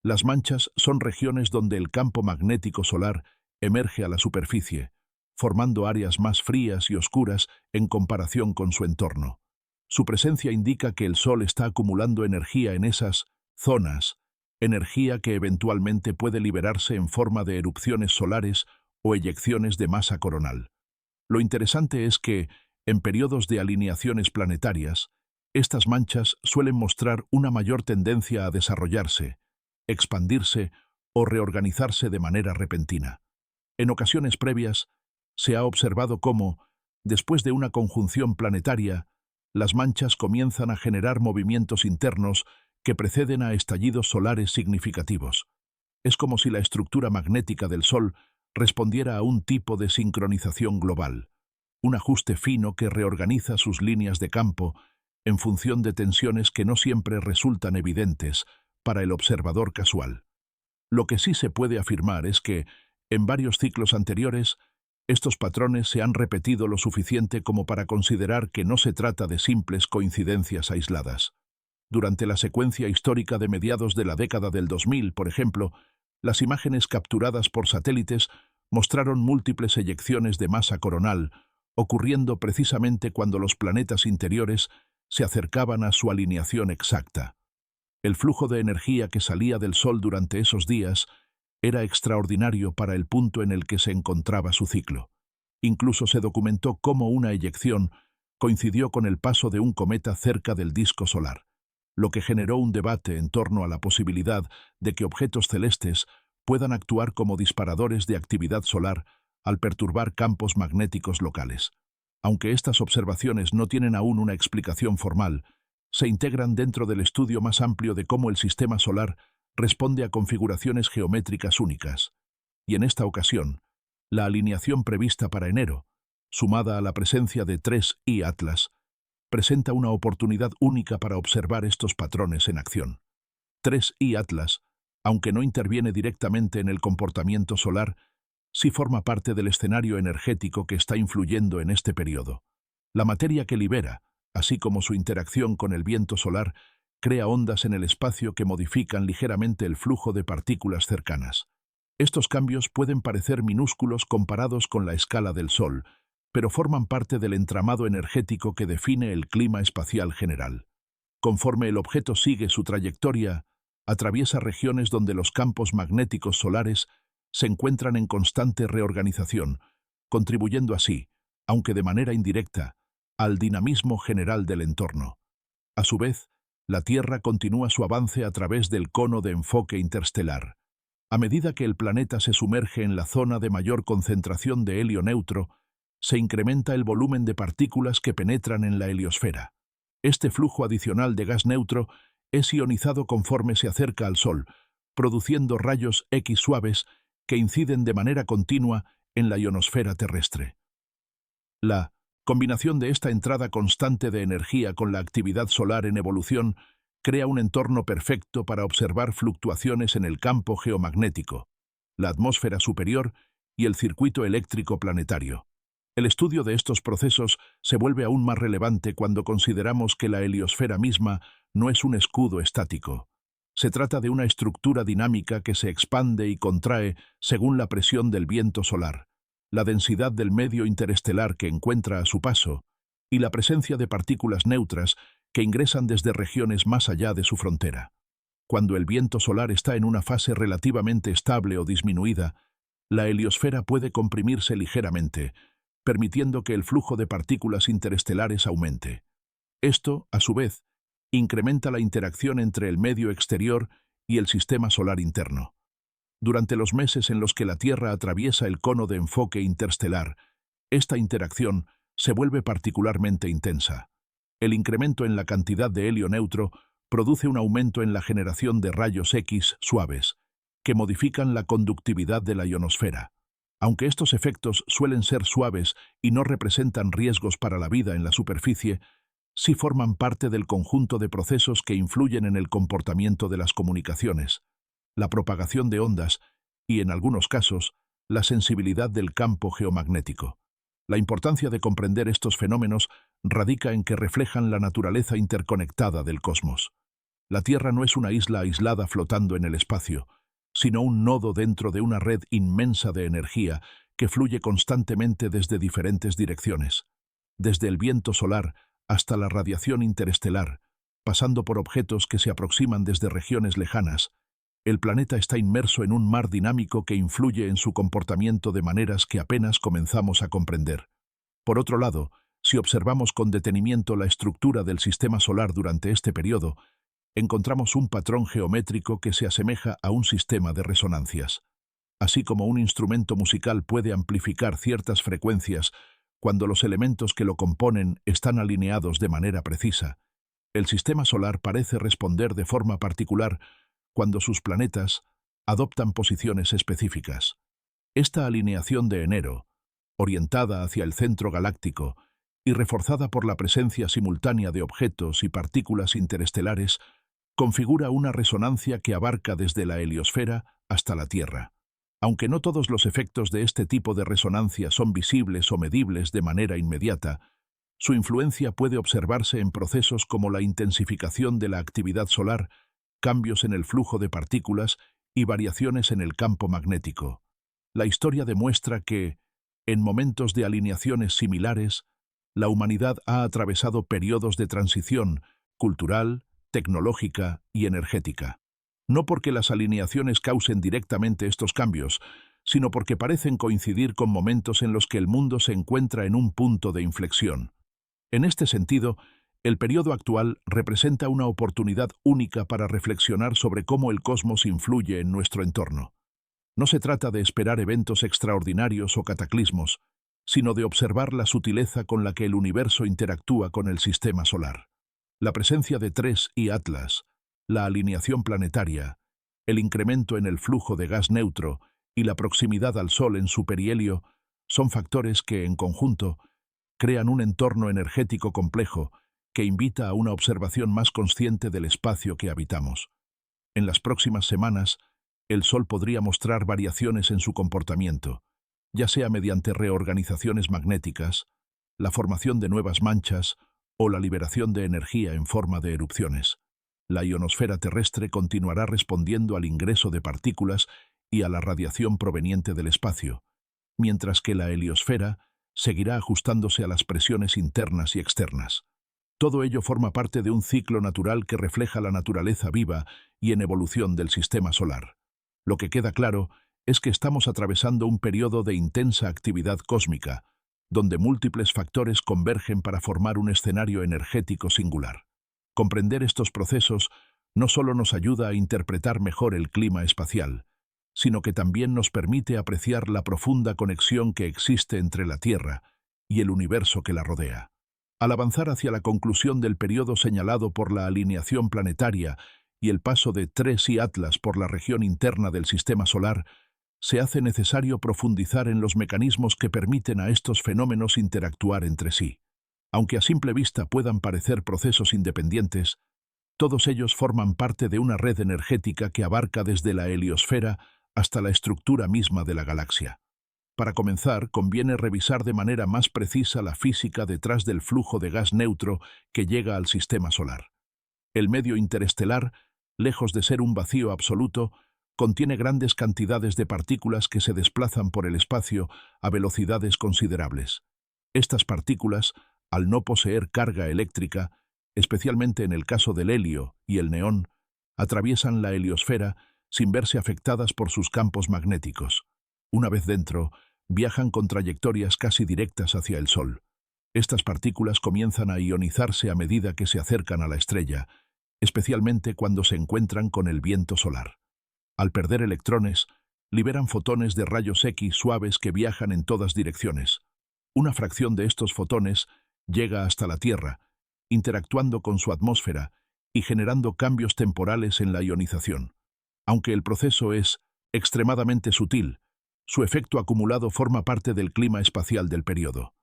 S1: Las manchas son regiones donde el campo magnético solar emerge a la superficie, formando áreas más frías y oscuras en comparación con su entorno. Su presencia indica que el Sol está acumulando energía en esas zonas, energía que eventualmente puede liberarse en forma de erupciones solares o eyecciones de masa coronal. Lo interesante es que, en periodos de alineaciones planetarias, estas manchas suelen mostrar una mayor tendencia a desarrollarse, expandirse o reorganizarse de manera repentina. En ocasiones previas, se ha observado cómo, Después de una conjunción planetaria, las manchas comienzan a generar movimientos internos que preceden a estallidos solares significativos. Es como si la estructura magnética del Sol respondiera a un tipo de sincronización global, un ajuste fino que reorganiza sus líneas de campo en función de tensiones que no siempre resultan evidentes para el observador casual. Lo que sí se puede afirmar es que, en varios ciclos anteriores, estos patrones se han repetido lo suficiente como para considerar que no se trata de simples coincidencias aisladas. Durante la secuencia histórica de mediados de la década del 2000, por ejemplo, las imágenes capturadas por satélites mostraron múltiples eyecciones de masa coronal, ocurriendo precisamente cuando los planetas interiores se acercaban a su alineación exacta. El flujo de energía que salía del Sol durante esos días era extraordinario para el punto en el que se encontraba su ciclo. Incluso se documentó cómo una eyección coincidió con el paso de un cometa cerca del disco solar, lo que generó un debate en torno a la posibilidad de que objetos celestes puedan actuar como disparadores de actividad solar al perturbar campos magnéticos locales. Aunque estas observaciones no tienen aún una explicación formal, se integran dentro del estudio más amplio de cómo el sistema solar responde a configuraciones geométricas únicas. Y en esta ocasión, la alineación prevista para enero, sumada a la presencia de 3I Atlas, presenta una oportunidad única para observar estos patrones en acción. 3I Atlas, aunque no interviene directamente en el comportamiento solar, sí forma parte del escenario energético que está influyendo en este periodo. La materia que libera, así como su interacción con el viento solar, crea ondas en el espacio que modifican ligeramente el flujo de partículas cercanas. Estos cambios pueden parecer minúsculos comparados con la escala del Sol, pero forman parte del entramado energético que define el clima espacial general. Conforme el objeto sigue su trayectoria, atraviesa regiones donde los campos magnéticos solares se encuentran en constante reorganización, contribuyendo así, aunque de manera indirecta, al dinamismo general del entorno. A su vez, la Tierra continúa su avance a través del cono de enfoque interestelar. A medida que el planeta se sumerge en la zona de mayor concentración de helio neutro, se incrementa el volumen de partículas que penetran en la heliosfera. Este flujo adicional de gas neutro es ionizado conforme se acerca al Sol, produciendo rayos X suaves que inciden de manera continua en la ionosfera terrestre. La combinación de esta entrada constante de energía con la actividad solar en evolución crea un entorno perfecto para observar fluctuaciones en el campo geomagnético, la atmósfera superior y el circuito eléctrico planetario. El estudio de estos procesos se vuelve aún más relevante cuando consideramos que la heliosfera misma no es un escudo estático. Se trata de una estructura dinámica que se expande y contrae según la presión del viento solar, la densidad del medio interestelar que encuentra a su paso y la presencia de partículas neutras que ingresan desde regiones más allá de su frontera. Cuando el viento solar está en una fase relativamente estable o disminuida, la heliosfera puede comprimirse ligeramente, permitiendo que el flujo de partículas interestelares aumente. Esto, a su vez, incrementa la interacción entre el medio exterior y el sistema solar interno. Durante los meses en los que la Tierra atraviesa el cono de enfoque interestelar, esta interacción se vuelve particularmente intensa. El incremento en la cantidad de helio neutro produce un aumento en la generación de rayos X suaves, que modifican la conductividad de la ionosfera. Aunque estos efectos suelen ser suaves y no representan riesgos para la vida en la superficie, sí forman parte del conjunto de procesos que influyen en el comportamiento de las comunicaciones, la propagación de ondas y, en algunos casos, la sensibilidad del campo geomagnético. La importancia de comprender estos fenómenos radica en que reflejan la naturaleza interconectada del cosmos. La Tierra no es una isla aislada flotando en el espacio, sino un nodo dentro de una red inmensa de energía que fluye constantemente desde diferentes direcciones, desde el viento solar hasta la radiación interestelar, pasando por objetos que se aproximan desde regiones lejanas. El planeta está inmerso en un mar dinámico que influye en su comportamiento de maneras que apenas comenzamos a comprender. Por otro lado, si observamos con detenimiento la estructura del sistema solar durante este periodo, encontramos un patrón geométrico que se asemeja a un sistema de resonancias. Así como un instrumento musical puede amplificar ciertas frecuencias Cuando los elementos que lo componen están alineados de manera precisa, el sistema solar parece responder de forma particular cuando sus planetas adoptan posiciones específicas. Esta alineación de enero, orientada hacia el centro galáctico y reforzada por la presencia simultánea de objetos y partículas interestelares, configura una resonancia que abarca desde la heliosfera hasta la Tierra. Aunque no todos los efectos de este tipo de resonancia son visibles o medibles de manera inmediata, su influencia puede observarse en procesos como la intensificación de la actividad solar, cambios en el flujo de partículas y variaciones en el campo magnético. La historia demuestra que, en momentos de alineaciones similares, la humanidad ha atravesado periodos de transición cultural, tecnológica y energética. No porque las alineaciones causen directamente estos cambios, sino porque parecen coincidir con momentos en los que el mundo se encuentra en un punto de inflexión. En este sentido, el periodo actual representa una oportunidad única para reflexionar sobre cómo el cosmos influye en nuestro entorno. No se trata de esperar eventos extraordinarios o cataclismos, sino de observar la sutileza con la que el universo interactúa con el sistema solar. La presencia de 3I Atlas, la alineación planetaria, el incremento en el flujo de gas neutro y la proximidad al Sol en su perihelio son factores que, en conjunto, crean un entorno energético complejo que invita a una observación más consciente del espacio que habitamos. En las próximas semanas, el Sol podría mostrar variaciones en su comportamiento, ya sea mediante reorganizaciones magnéticas, la formación de nuevas manchas o la liberación de energía en forma de erupciones. La ionosfera terrestre continuará respondiendo al ingreso de partículas y a la radiación proveniente del espacio, mientras que la heliosfera seguirá ajustándose a las presiones internas y externas. Todo ello forma parte de un ciclo natural que refleja la naturaleza viva y en evolución del sistema solar. Lo que queda claro es que estamos atravesando un periodo de intensa actividad cósmica, donde múltiples factores convergen para formar un escenario energético singular. Comprender estos procesos no solo nos ayuda a interpretar mejor el clima espacial, sino que también nos permite apreciar la profunda conexión que existe entre la Tierra y el universo que la rodea. Al avanzar hacia la conclusión del periodo señalado por la alineación planetaria y el paso de 3I Atlas por la región interna del sistema solar, se hace necesario profundizar en los mecanismos que permiten a estos fenómenos interactuar entre sí. Aunque a simple vista puedan parecer procesos independientes, todos ellos forman parte de una red energética que abarca desde la heliosfera hasta la estructura misma de la galaxia. Para comenzar, conviene revisar de manera más precisa la física detrás del flujo de gas neutro que llega al sistema solar. El medio interestelar, lejos de ser un vacío absoluto, contiene grandes cantidades de partículas que se desplazan por el espacio a velocidades considerables. Estas partículas, al no poseer carga eléctrica, especialmente en el caso del helio y el neón, atraviesan la heliosfera sin verse afectadas por sus campos magnéticos. Una vez dentro, viajan con trayectorias casi directas hacia el Sol. Estas partículas comienzan a ionizarse a medida que se acercan a la estrella, especialmente cuando se encuentran con el viento solar. Al perder electrones, liberan fotones de rayos X suaves que viajan en todas direcciones. Una fracción de estos fotones llega hasta la Tierra, interactuando con su atmósfera y generando cambios temporales en la ionización. Aunque el proceso es extremadamente sutil, su efecto acumulado forma parte del clima espacial del periodo.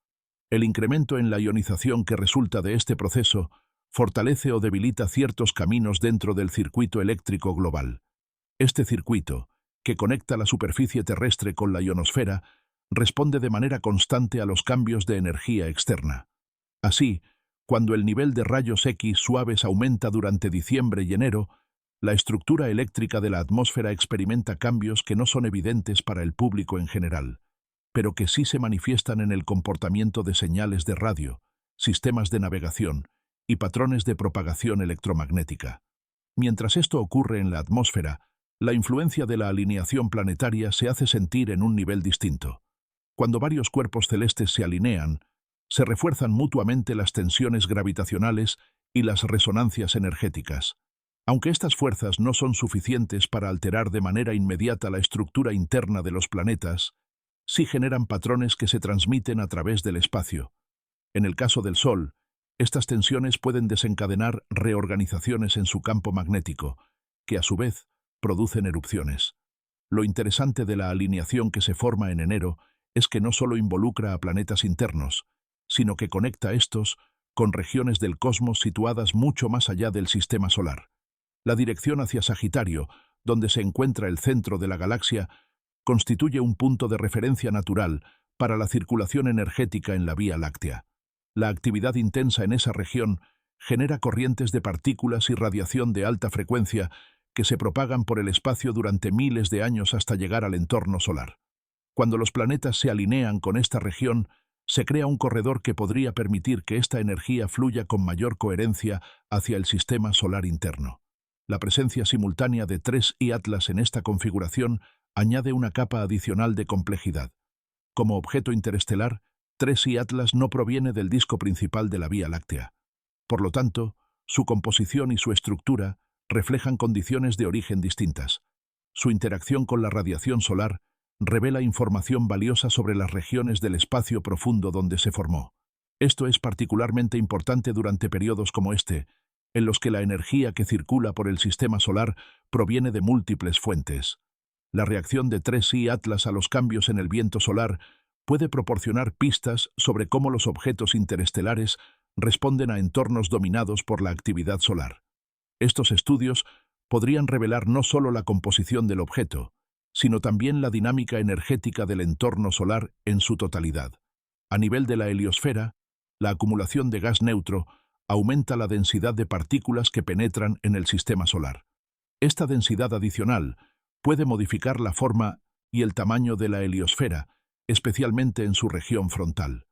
S1: El incremento en la ionización que resulta de este proceso fortalece o debilita ciertos caminos dentro del circuito eléctrico global. Este circuito, que conecta la superficie terrestre con la ionosfera, responde de manera constante a los cambios de energía externa. Así, cuando el nivel de rayos X suaves aumenta durante diciembre y enero, la estructura eléctrica de la atmósfera experimenta cambios que no son evidentes para el público en general, pero que sí se manifiestan en el comportamiento de señales de radio, sistemas de navegación y patrones de propagación electromagnética. Mientras esto ocurre en la atmósfera, la influencia de la alineación planetaria se hace sentir en un nivel distinto. Cuando varios cuerpos celestes se alinean, se refuerzan mutuamente las tensiones gravitacionales y las resonancias energéticas. Aunque estas fuerzas no son suficientes para alterar de manera inmediata la estructura interna de los planetas, sí generan patrones que se transmiten a través del espacio. En el caso del Sol, estas tensiones pueden desencadenar reorganizaciones en su campo magnético, que a su vez producen erupciones. Lo interesante de la alineación que se forma en enero es que no solo involucra a planetas internos, sino que conecta estos con regiones del cosmos situadas mucho más allá del sistema solar. La dirección hacia Sagitario, donde se encuentra el centro de la galaxia, constituye un punto de referencia natural para la circulación energética en la Vía Láctea. La actividad intensa en esa región genera corrientes de partículas y radiación de alta frecuencia que se propagan por el espacio durante miles de años hasta llegar al entorno solar. Cuando los planetas se alinean con esta región, se crea un corredor que podría permitir que esta energía fluya con mayor coherencia hacia el sistema solar interno. La presencia simultánea de 3I Atlas en esta configuración añade una capa adicional de complejidad. Como objeto interestelar, 3I Atlas no proviene del disco principal de la Vía Láctea. Por lo tanto, su composición y su estructura reflejan condiciones de origen distintas. Su interacción con la radiación solar revela información valiosa sobre las regiones del espacio profundo donde se formó. Esto es particularmente importante durante periodos como este, en los que la energía que circula por el sistema solar proviene de múltiples fuentes. La reacción de 3I Atlas a los cambios en el viento solar puede proporcionar pistas sobre cómo los objetos interestelares responden a entornos dominados por la actividad solar. Estos estudios podrían revelar no solo la composición del objeto, sino también la dinámica energética del entorno solar en su totalidad. A nivel de la heliosfera, la acumulación de gas neutro aumenta la densidad de partículas que penetran en el sistema solar. Esta densidad adicional puede modificar la forma y el tamaño de la heliosfera, especialmente en su región frontal.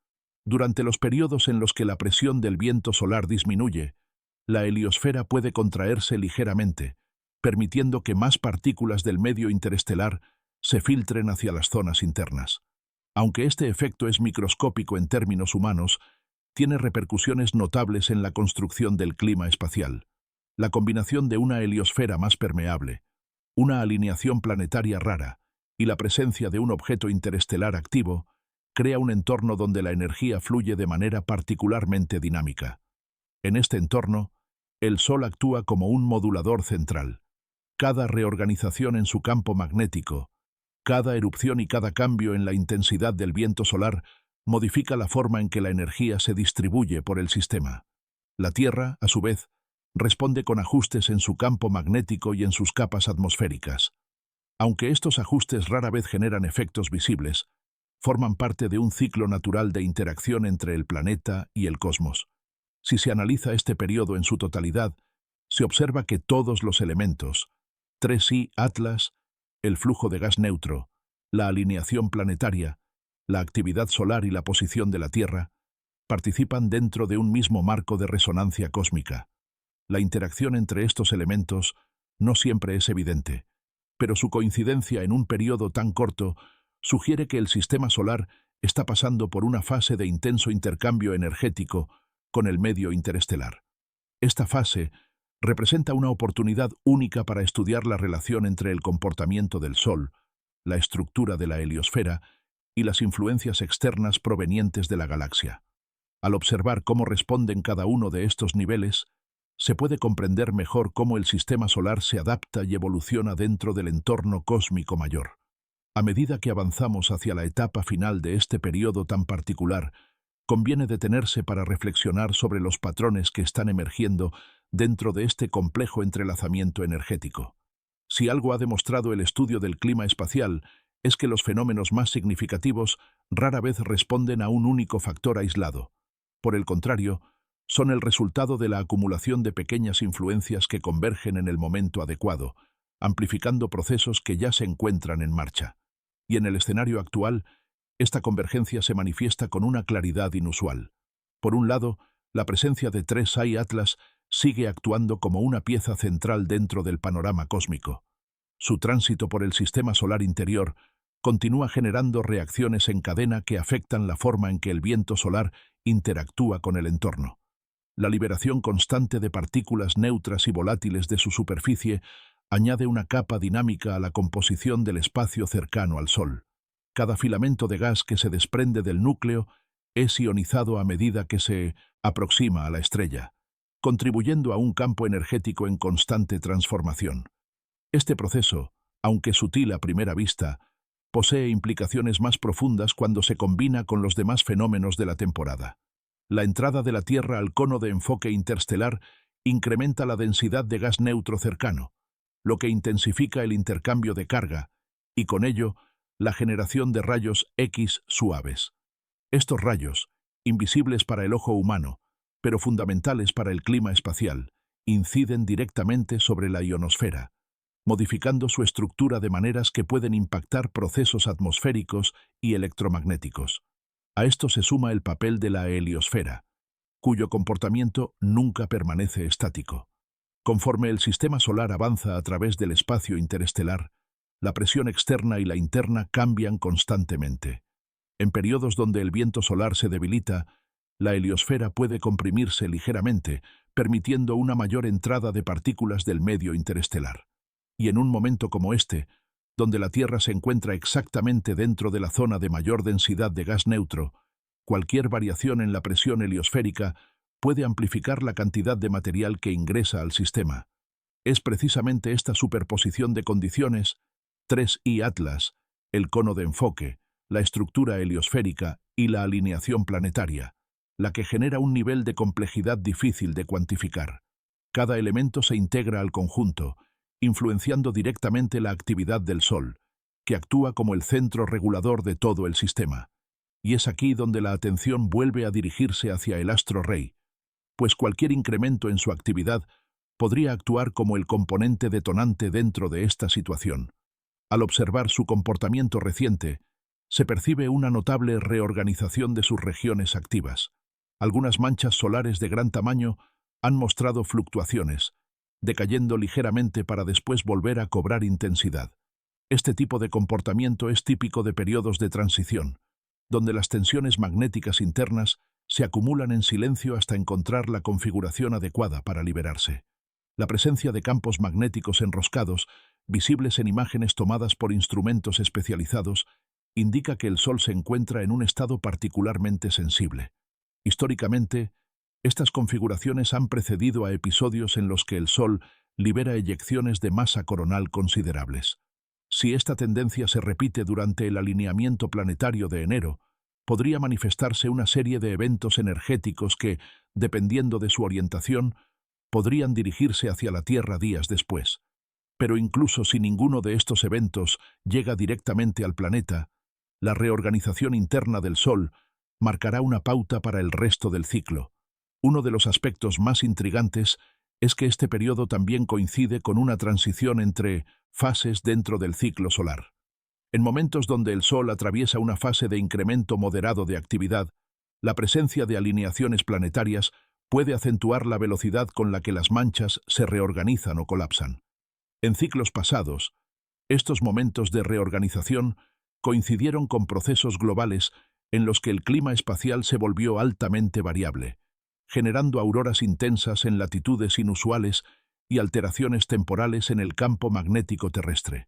S1: Durante los periodos en los que la presión del viento solar disminuye, la heliosfera puede contraerse ligeramente, permitiendo que más partículas del medio interestelar se filtren hacia las zonas internas. Aunque este efecto es microscópico en términos humanos, tiene repercusiones notables en la construcción del clima espacial. La combinación de una heliosfera más permeable, una alineación planetaria rara y la presencia de un objeto interestelar activo crea un entorno donde la energía fluye de manera particularmente dinámica. En este entorno, el Sol actúa como un modulador central. Cada reorganización en su campo magnético, cada erupción y cada cambio en la intensidad del viento solar modifica la forma en que la energía se distribuye por el sistema. La Tierra, a su vez, responde con ajustes en su campo magnético y en sus capas atmosféricas. Aunque estos ajustes rara vez generan efectos visibles, forman parte de un ciclo natural de interacción entre el planeta y el cosmos. Si se analiza este periodo en su totalidad, se observa que todos los elementos, 3I Atlas, el flujo de gas neutro, la alineación planetaria, la actividad solar y la posición de la Tierra, participan dentro de un mismo marco de resonancia cósmica. La interacción entre estos elementos no siempre es evidente, pero su coincidencia en un periodo tan corto sugiere que el sistema solar está pasando por una fase de intenso intercambio energético con el medio interestelar. Esta fase representa una oportunidad única para estudiar la relación entre el comportamiento del Sol, la estructura de la heliosfera y las influencias externas provenientes de la galaxia. Al observar cómo responden cada uno de estos niveles, se puede comprender mejor cómo el sistema solar se adapta y evoluciona dentro del entorno cósmico mayor. A medida que avanzamos hacia la etapa final de este periodo tan particular, conviene detenerse para reflexionar sobre los patrones que están emergiendo dentro de este complejo entrelazamiento energético. Si algo ha demostrado el estudio del clima espacial, es que los fenómenos más significativos rara vez responden a un único factor aislado. Por el contrario, son el resultado de la acumulación de pequeñas influencias que convergen en el momento adecuado, amplificando procesos que ya se encuentran en marcha. Y en el escenario actual, esta convergencia se manifiesta con una claridad inusual. Por un lado, la presencia de 3I Atlas sigue actuando como una pieza central dentro del panorama cósmico. Su tránsito por el sistema solar interior continúa generando reacciones en cadena que afectan la forma en que el viento solar interactúa con el entorno. La liberación constante de partículas neutras y volátiles de su superficie añade una capa dinámica a la composición del espacio cercano al Sol. Cada filamento de gas que se desprende del núcleo es ionizado a medida que se aproxima a la estrella, contribuyendo a un campo energético en constante transformación. Este proceso, aunque sutil a primera vista, posee implicaciones más profundas cuando se combina con los demás fenómenos de la temporada. La entrada de la Tierra al cono de enfoque interestelar incrementa la densidad de gas neutro cercano, lo que intensifica el intercambio de carga y, con ello, la generación de rayos X suaves. Estos rayos, invisibles para el ojo humano, pero fundamentales para el clima espacial, inciden directamente sobre la ionosfera, modificando su estructura de maneras que pueden impactar procesos atmosféricos y electromagnéticos. A esto se suma el papel de la heliosfera, cuyo comportamiento nunca permanece estático. Conforme el sistema solar avanza a través del espacio interestelar, la presión externa y la interna cambian constantemente. En periodos donde el viento solar se debilita, la heliosfera puede comprimirse ligeramente, permitiendo una mayor entrada de partículas del medio interestelar. Y en un momento como este, donde la Tierra se encuentra exactamente dentro de la zona de mayor densidad de gas neutro, cualquier variación en la presión heliosférica puede amplificar la cantidad de material que ingresa al sistema. Es precisamente esta superposición de condiciones, 3I Atlas, el cono de enfoque, la estructura heliosférica y la alineación planetaria, la que genera un nivel de complejidad difícil de cuantificar. Cada elemento se integra al conjunto, influenciando directamente la actividad del Sol, que actúa como el centro regulador de todo el sistema. Y es aquí donde la atención vuelve a dirigirse hacia el astro rey, pues cualquier incremento en su actividad podría actuar como el componente detonante dentro de esta situación. Al observar su comportamiento reciente, se percibe una notable reorganización de sus regiones activas. Algunas manchas solares de gran tamaño han mostrado fluctuaciones, decayendo ligeramente para después volver a cobrar intensidad. Este tipo de comportamiento es típico de periodos de transición, donde las tensiones magnéticas internas se acumulan en silencio hasta encontrar la configuración adecuada para liberarse. La presencia de campos magnéticos enroscados, visibles en imágenes tomadas por instrumentos especializados, indica que el Sol se encuentra en un estado particularmente sensible. Históricamente, estas configuraciones han precedido a episodios en los que el Sol libera eyecciones de masa coronal considerables. Si esta tendencia se repite durante el alineamiento planetario de enero, podría manifestarse una serie de eventos energéticos que, dependiendo de su orientación, podrían dirigirse hacia la Tierra días después. Pero incluso si ninguno de estos eventos llega directamente al planeta, la reorganización interna del Sol marcará una pauta para el resto del ciclo. Uno de los aspectos más intrigantes es que este periodo también coincide con una transición entre fases dentro del ciclo solar. En momentos donde el Sol atraviesa una fase de incremento moderado de actividad, la presencia de alineaciones planetarias puede acentuar la velocidad con la que las manchas se reorganizan o colapsan. En ciclos pasados, estos momentos de reorganización coincidieron con procesos globales en los que el clima espacial se volvió altamente variable, generando auroras intensas en latitudes inusuales y alteraciones temporales en el campo magnético terrestre.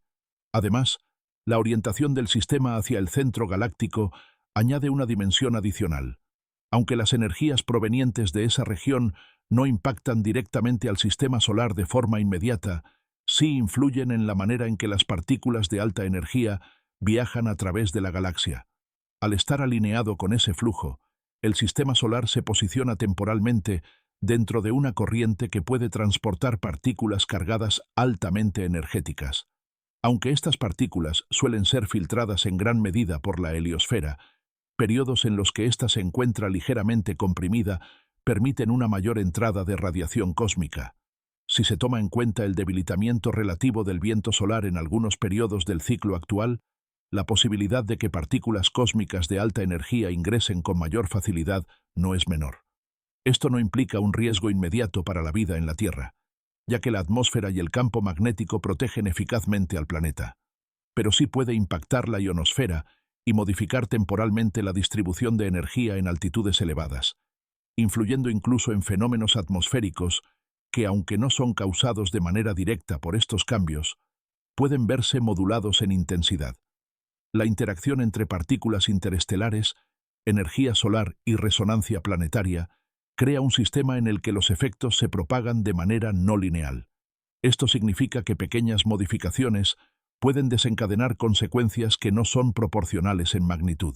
S1: Además, la orientación del sistema hacia el centro galáctico añade una dimensión adicional. Aunque las energías provenientes de esa región no impactan directamente al sistema solar de forma inmediata, sí influyen en la manera en que las partículas de alta energía viajan a través de la galaxia. Al estar alineado con ese flujo, el sistema solar se posiciona temporalmente dentro de una corriente que puede transportar partículas cargadas altamente energéticas. Aunque estas partículas suelen ser filtradas en gran medida por la heliosfera, periodos en los que ésta se encuentra ligeramente comprimida permiten una mayor entrada de radiación cósmica. Si se toma en cuenta el debilitamiento relativo del viento solar en algunos periodos del ciclo actual, la posibilidad de que partículas cósmicas de alta energía ingresen con mayor facilidad no es menor. Esto no implica un riesgo inmediato para la vida en la Tierra, ya que la atmósfera y el campo magnético protegen eficazmente al planeta. Pero sí puede impactar la ionosfera y modificar temporalmente la distribución de energía en altitudes elevadas, influyendo incluso en fenómenos atmosféricos que, aunque no son causados de manera directa por estos cambios, pueden verse modulados en intensidad. La interacción entre partículas interestelares, energía solar y resonancia planetaria crea un sistema en el que los efectos se propagan de manera no lineal. Esto significa que pequeñas modificaciones pueden desencadenar consecuencias que no son proporcionales en magnitud.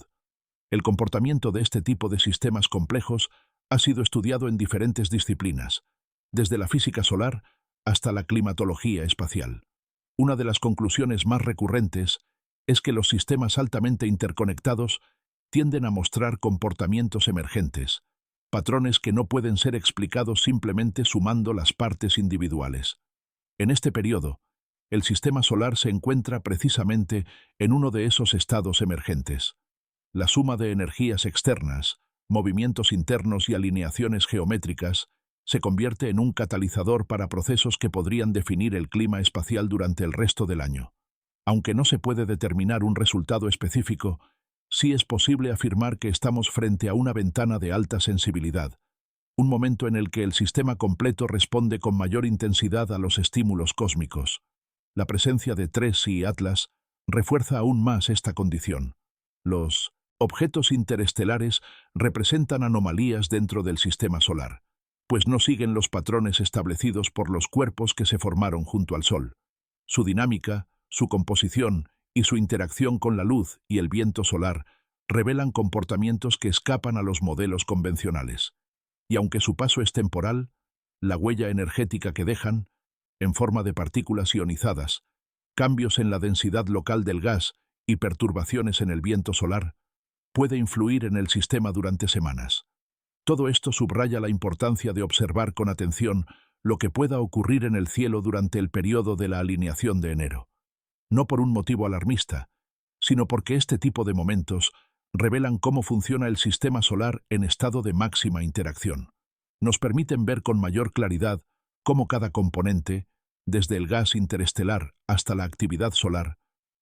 S1: El comportamiento de este tipo de sistemas complejos ha sido estudiado en diferentes disciplinas, desde la física solar hasta la climatología espacial. Una de las conclusiones más recurrentes es que los sistemas altamente interconectados tienden a mostrar comportamientos emergentes, patrones que no pueden ser explicados simplemente sumando las partes individuales. En este periodo, el sistema solar se encuentra precisamente en uno de esos estados emergentes. La suma de energías externas, movimientos internos y alineaciones geométricas se convierte en un catalizador para procesos que podrían definir el clima espacial durante el resto del año. Aunque no se puede determinar un resultado específico, sí es posible afirmar que estamos frente a una ventana de alta sensibilidad, un momento en el que el sistema completo responde con mayor intensidad a los estímulos cósmicos. La presencia de 3i Atlas refuerza aún más esta condición. Los objetos interestelares representan anomalías dentro del sistema solar, pues no siguen los patrones establecidos por los cuerpos que se formaron junto al Sol. Su dinámica, su composición y su interacción con la luz y el viento solar revelan comportamientos que escapan a los modelos convencionales. Y aunque su paso es temporal, la huella energética que dejan, en forma de partículas ionizadas, cambios en la densidad local del gas y perturbaciones en el viento solar, puede influir en el sistema durante semanas. Todo esto subraya la importancia de observar con atención lo que pueda ocurrir en el cielo durante el periodo de la alineación de enero. No por un motivo alarmista, sino porque este tipo de momentos revelan cómo funciona el sistema solar en estado de máxima interacción. Nos permiten ver con mayor claridad cómo cada componente, desde el gas interestelar hasta la actividad solar,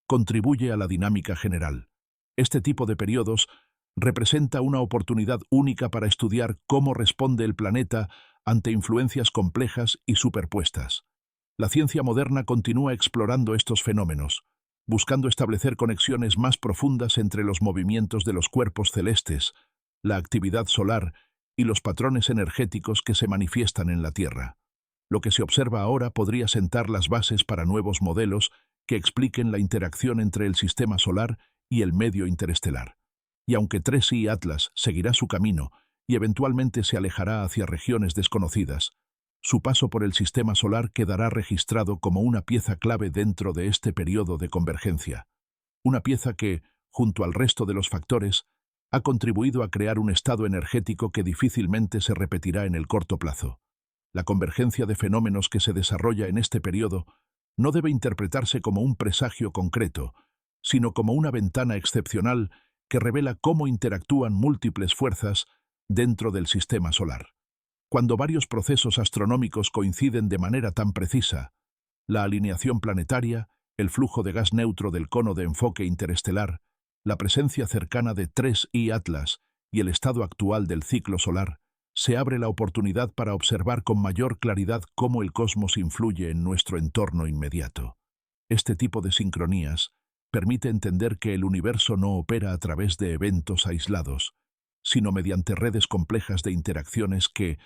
S1: contribuye a la dinámica general. Este tipo de periodos representa una oportunidad única para estudiar cómo responde el planeta ante influencias complejas y superpuestas. La ciencia moderna continúa explorando estos fenómenos, buscando establecer conexiones más profundas entre los movimientos de los cuerpos celestes, la actividad solar y los patrones energéticos que se manifiestan en la Tierra. Lo que se observa ahora podría sentar las bases para nuevos modelos que expliquen la interacción entre el sistema solar y el medio interestelar. Y aunque 3i Atlas seguirá su camino y eventualmente se alejará hacia regiones desconocidas, su paso por el sistema solar quedará registrado como una pieza clave dentro de este periodo de convergencia. Una pieza que, junto al resto de los factores, ha contribuido a crear un estado energético que difícilmente se repetirá en el corto plazo. La convergencia de fenómenos que se desarrolla en este periodo no debe interpretarse como un presagio concreto, sino como una ventana excepcional que revela cómo interactúan múltiples fuerzas dentro del sistema solar. Cuando varios procesos astronómicos coinciden de manera tan precisa, la alineación planetaria, el flujo de gas neutro del cono de enfoque interestelar, la presencia cercana de 3i Atlas y el estado actual del ciclo solar, se abre la oportunidad para observar con mayor claridad cómo el cosmos influye en nuestro entorno inmediato. Este tipo de sincronías permite entender que el universo no opera a través de eventos aislados, sino mediante redes complejas de interacciones que,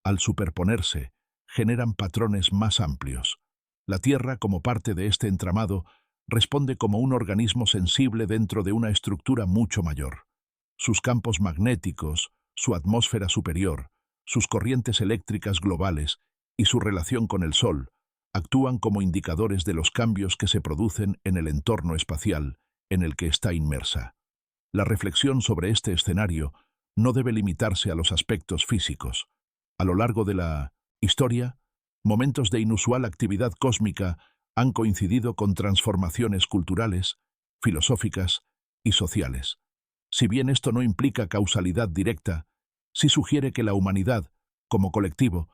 S1: al superponerse, generan patrones más amplios. La Tierra, como parte de este entramado, responde como un organismo sensible dentro de una estructura mucho mayor. Sus campos magnéticos, su atmósfera superior, sus corrientes eléctricas globales y su relación con el Sol actúan como indicadores de los cambios que se producen en el entorno espacial en el que está inmersa. La reflexión sobre este escenario no debe limitarse a los aspectos físicos. A lo largo de la historia, momentos de inusual actividad cósmica han coincidido con transformaciones culturales, filosóficas y sociales. Si bien esto no implica causalidad directa, sí sugiere que la humanidad, como colectivo,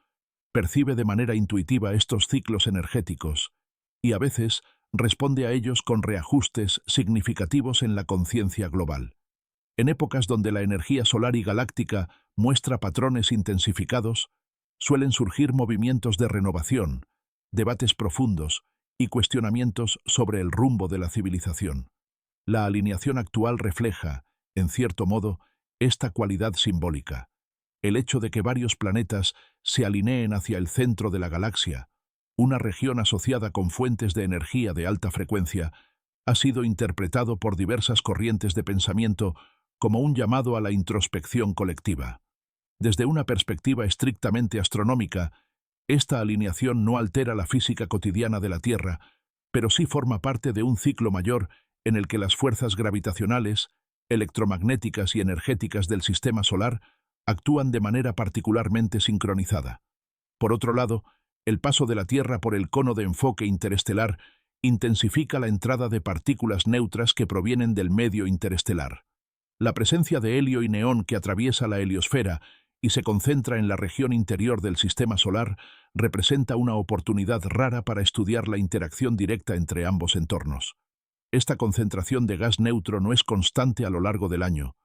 S1: percibe de manera intuitiva estos ciclos energéticos y a veces responde a ellos con reajustes significativos en la conciencia global. En épocas donde la energía solar y galáctica muestra patrones intensificados, suelen surgir movimientos de renovación, debates profundos y cuestionamientos sobre el rumbo de la civilización. La alineación actual refleja, en cierto modo, esta cualidad simbólica. El hecho de que varios planetas se alineen hacia el centro de la galaxia, una región asociada con fuentes de energía de alta frecuencia, ha sido interpretado por diversas corrientes de pensamiento como un llamado a la introspección colectiva. Desde una perspectiva estrictamente astronómica, esta alineación no altera la física cotidiana de la Tierra, pero sí forma parte de un ciclo mayor en el que las fuerzas gravitacionales, electromagnéticas y energéticas del sistema solar actúan de manera particularmente sincronizada. Por otro lado, el paso de la Tierra por el cono de enfoque interestelar intensifica la entrada de partículas neutras que provienen del medio interestelar. La presencia de helio y neón que atraviesa la heliosfera y se concentra en la región interior del sistema solar representa una oportunidad rara para estudiar la interacción directa entre ambos entornos. Esta concentración de gas neutro no es constante a lo largo del año,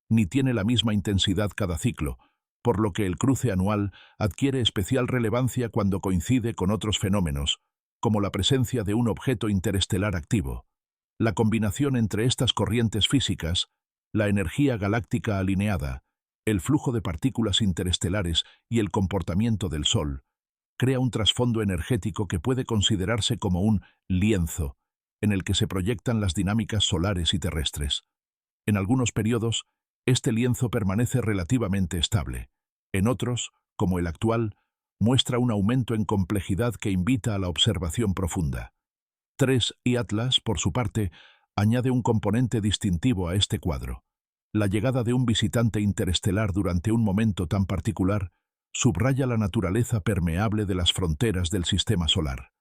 S1: ni tiene la misma intensidad cada ciclo, por lo que el cruce anual adquiere especial relevancia cuando coincide con otros fenómenos, como la presencia de un objeto interestelar activo. La combinación entre estas corrientes físicas, la energía galáctica alineada, el flujo de partículas interestelares y el comportamiento del Sol, crea un trasfondo energético que puede considerarse como un lienzo, en el que se proyectan las dinámicas solares y terrestres. En algunos periodos, este lienzo permanece relativamente estable. En otros, como el actual, muestra un aumento en complejidad que invita a la observación profunda. 3i Atlas, por su parte, añade un componente distintivo a este cuadro. La llegada de un visitante interestelar durante un momento tan particular subraya la naturaleza permeable de las fronteras del sistema solar.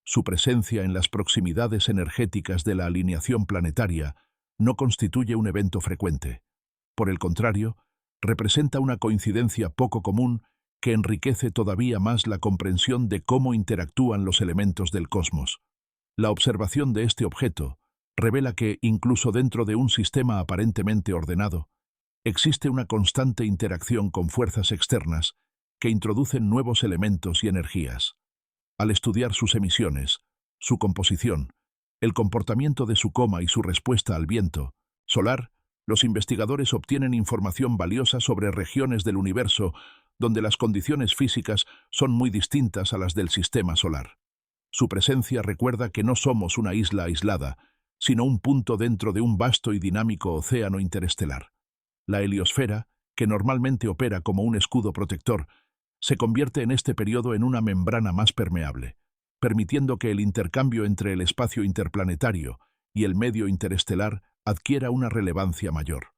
S1: Su presencia en las proximidades energéticas de la alineación planetaria no constituye un evento frecuente. Por el contrario, representa una coincidencia poco común que enriquece todavía más la comprensión de cómo interactúan los elementos del cosmos. La observación de este objeto revela que, incluso dentro de un sistema aparentemente ordenado, existe una constante interacción con fuerzas externas que introducen nuevos elementos y energías. Al estudiar sus emisiones, su composición, el comportamiento de su coma y su respuesta al viento solar, los investigadores obtienen información valiosa sobre regiones del universo donde las condiciones físicas son muy distintas a las del sistema solar. Su presencia recuerda que no somos una isla aislada, sino un punto dentro de un vasto y dinámico océano interestelar. La heliosfera, que normalmente opera como un escudo protector, se convierte en este periodo en una membrana más permeable, permitiendo que el intercambio entre el espacio interplanetario y el medio interestelar adquiera una relevancia mayor.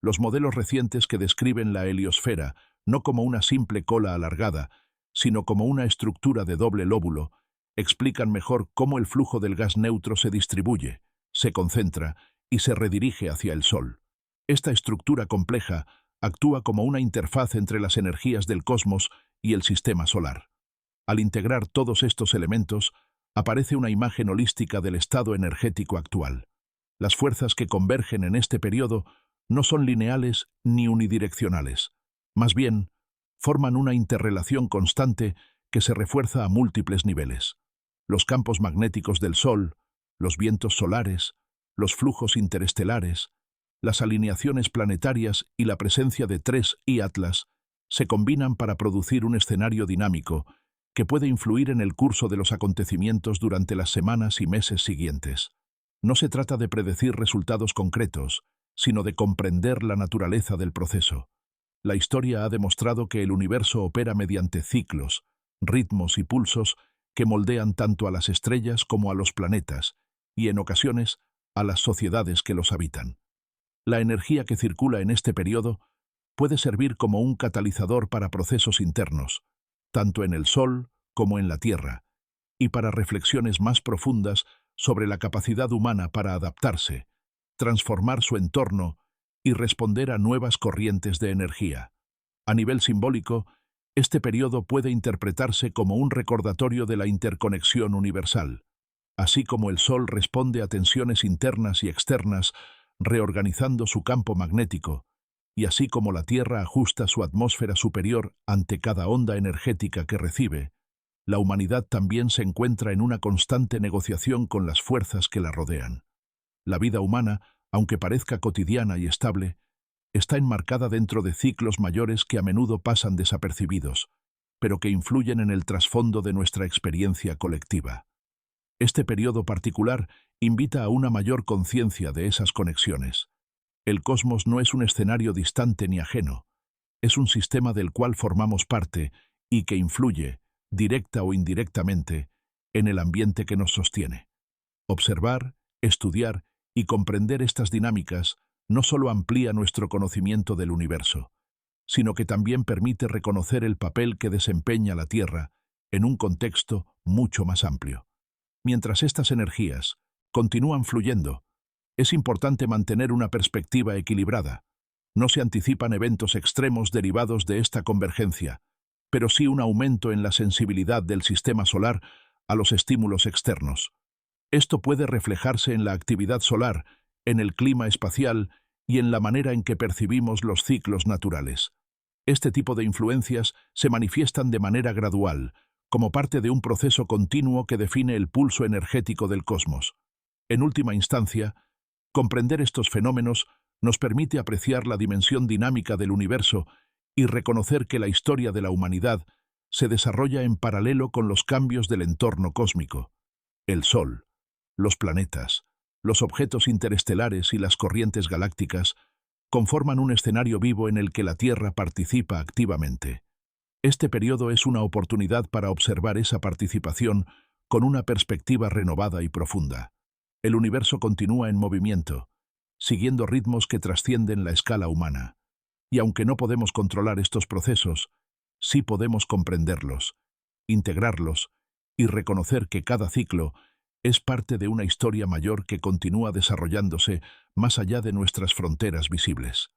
S1: Los modelos recientes que describen la heliosfera no como una simple cola alargada, sino como una estructura de doble lóbulo, explican mejor cómo el flujo del gas neutro se distribuye, se concentra y se redirige hacia el Sol. Esta estructura compleja actúa como una interfaz entre las energías del cosmos y el sistema solar. Al integrar todos estos elementos, aparece una imagen holística del estado energético actual. Las fuerzas que convergen en este periodo no son lineales ni unidireccionales. Más bien, forman una interrelación constante que se refuerza a múltiples niveles. Los campos magnéticos del Sol, los vientos solares, los flujos interestelares, las alineaciones planetarias y la presencia de 3i Atlas se combinan para producir un escenario dinámico que puede influir en el curso de los acontecimientos durante las semanas y meses siguientes. No se trata de predecir resultados concretos, sino de comprender la naturaleza del proceso. La historia ha demostrado que el universo opera mediante ciclos, ritmos y pulsos que moldean tanto a las estrellas como a los planetas, y en ocasiones a las sociedades que los habitan. La energía que circula en este periodo puede servir como un catalizador para procesos internos, tanto en el Sol como en la Tierra, y para reflexiones más profundas sobre la capacidad humana para adaptarse, transformar su entorno y responder a nuevas corrientes de energía. A nivel simbólico, este periodo puede interpretarse como un recordatorio de la interconexión universal. Así como el Sol responde a tensiones internas y externas, reorganizando su campo magnético, y así como la Tierra ajusta su atmósfera superior ante cada onda energética que recibe, la humanidad también se encuentra en una constante negociación con las fuerzas que la rodean. La vida humana, aunque parezca cotidiana y estable, está enmarcada dentro de ciclos mayores que a menudo pasan desapercibidos, pero que influyen en el trasfondo de nuestra experiencia colectiva. Este periodo particular invita a una mayor conciencia de esas conexiones. El cosmos no es un escenario distante ni ajeno, es un sistema del cual formamos parte y que influye, directa o indirectamente, en el ambiente que nos sostiene. Observar, estudiar y comprender estas dinámicas no solo amplía nuestro conocimiento del universo, sino que también permite reconocer el papel que desempeña la Tierra en un contexto mucho más amplio. Mientras estas energías continúan fluyendo, es importante mantener una perspectiva equilibrada. No se anticipan eventos extremos derivados de esta convergencia, pero sí un aumento en la sensibilidad del sistema solar a los estímulos externos. Esto puede reflejarse en la actividad solar, en el clima espacial y en la manera en que percibimos los ciclos naturales. Este tipo de influencias se manifiestan de manera gradual, como parte de un proceso continuo que define el pulso energético del cosmos. En última instancia, comprender estos fenómenos nos permite apreciar la dimensión dinámica del universo y reconocer que la historia de la humanidad se desarrolla en paralelo con los cambios del entorno cósmico. El Sol, los planetas, los objetos interestelares y las corrientes galácticas conforman un escenario vivo en el que la Tierra participa activamente. Este periodo es una oportunidad para observar esa participación con una perspectiva renovada y profunda. El universo continúa en movimiento, siguiendo ritmos que trascienden la escala humana. Y aunque no podemos controlar estos procesos, sí podemos comprenderlos, integrarlos y reconocer que cada ciclo es parte de una historia mayor que continúa desarrollándose más allá de nuestras fronteras visibles.